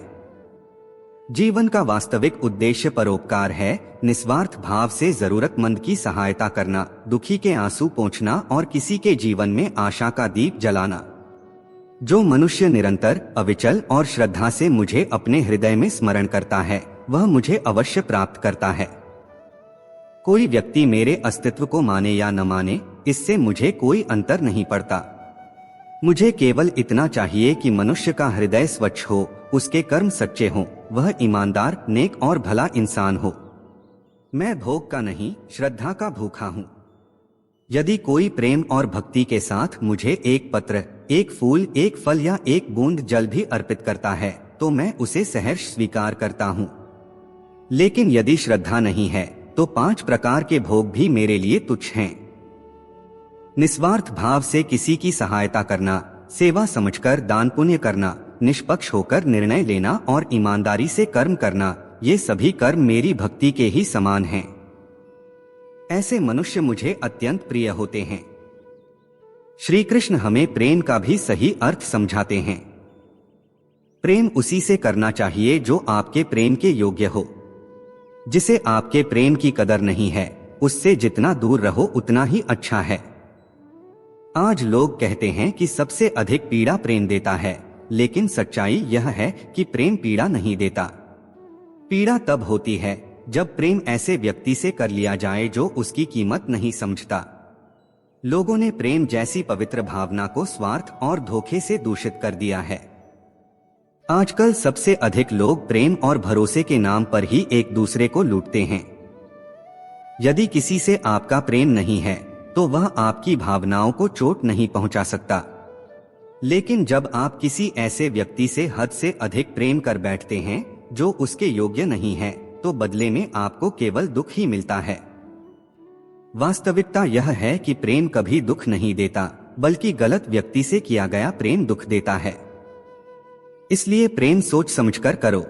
जीवन का वास्तविक उद्देश्य परोपकार है, निस्वार्थ भाव से जरूरतमंद की सहायता करना, दुखी के आंसू पोंछना और किसी के जीवन में आशा का दीप जलाना। जो मनुष्य निरंतर, अविचल और श्रद्धा से मुझे अपने हृदय में स्मरण करता है वह मुझे अवश्य प्राप्त करता है। कोई व्यक्ति मेरे अस्तित्व को माने या न माने, इससे मुझे कोई अंतर नहीं पड़ता। मुझे केवल इतना चाहिए कि मनुष्य का हृदय स्वच्छ हो, उसके कर्म सच्चे हों, वह ईमानदार, नेक और भला इंसान हो। मैं भोग का नहीं, श्रद्धा का भूखा हूँ। यदि कोई प्रेम और भक्ति के साथ मुझे एक पत्र, एक फूल, एक फल या एक बूंद जल भी अर्पित करता है तो मैं उसे सहर्ष स्वीकार करता हूँ। लेकिन यदि श्रद्धा नहीं है तो 5 प्रकार के भोग भी मेरे लिए तुच्छ हैं। निस्वार्थ भाव से किसी की सहायता करना, सेवा समझकर दान पुण्य करना, निष्पक्ष होकर निर्णय लेना और ईमानदारी से कर्म करना, ये सभी कर्म मेरी भक्ति के ही समान हैं। ऐसे मनुष्य मुझे अत्यंत प्रिय होते हैं। श्री कृष्ण हमें प्रेम का भी सही अर्थ समझाते हैं। प्रेम उसी से करना चाहिए जो आपके प्रेम के योग्य हो। जिसे आपके प्रेम की कदर नहीं है उससे जितना दूर रहो उतना ही अच्छा है। आज लोग कहते हैं कि सबसे अधिक पीड़ा प्रेम देता है, लेकिन सच्चाई यह है कि प्रेम पीड़ा नहीं देता। पीड़ा तब होती है जब प्रेम ऐसे व्यक्ति से कर लिया जाए जो उसकी कीमत नहीं समझता। लोगों ने प्रेम जैसी पवित्र भावना को स्वार्थ और धोखे से दूषित कर दिया है। आजकल सबसे अधिक लोग प्रेम और भरोसे के नाम पर ही एक दूसरे को लूटते हैं। यदि किसी से आपका प्रेम नहीं है तो वह आपकी भावनाओं को चोट नहीं पहुंचा सकता, लेकिन जब आप किसी ऐसे व्यक्ति से हद से अधिक प्रेम कर बैठते हैं जो उसके योग्य नहीं है, तो बदले में आपको केवल दुख ही मिलता है। वास्तविकता यह है कि प्रेम कभी दुख नहीं देता, बल्कि गलत व्यक्ति से किया गया प्रेम दुख देता है। इसलिए प्रेम सोच समझकर करो।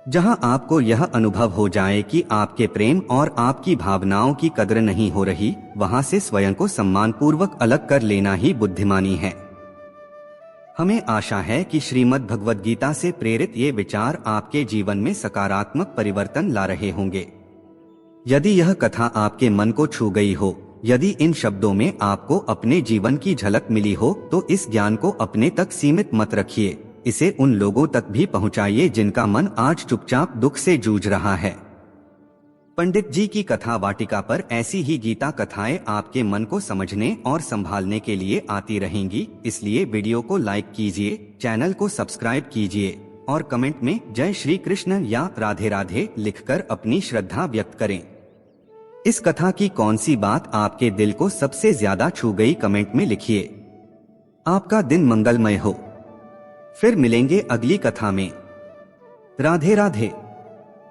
जहां आपको यह अनुभव हो जाए कि आपके प्रेम और आपकी भावनाओं की कद्र नहीं हो रही, वहां से स्वयं को सम्मानपूर्वक अलग कर लेना ही बुद्धिमानी है। हमें आशा है कि श्रीमद् भगवद गीता से प्रेरित ये विचार आपके जीवन में सकारात्मक परिवर्तन ला रहे होंगे। यदि यह कथा आपके मन को छू गई हो, यदि इन शब्दों में आपको अपने जीवन की झलक मिली हो, तो इस ज्ञान को अपने तक सीमित मत रखिए। इसे उन लोगों तक भी पहुंचाइए जिनका मन आज चुपचाप दुख से जूझ रहा है। पंडित जी की कथा वाटिका पर ऐसी ही गीता कथाएं आपके मन को समझने और संभालने के लिए आती रहेंगी। इसलिए वीडियो को लाइक कीजिए, चैनल को सब्सक्राइब कीजिए और कमेंट में जय श्री कृष्ण या राधे राधे लिखकर अपनी श्रद्धा व्यक्त करें। इस कथा की कौन सी बात आपके दिल को सबसे ज्यादा छू गई, कमेंट में लिखिए। आपका दिन मंगलमय हो। फिर मिलेंगे अगली कथा में। राधे राधे।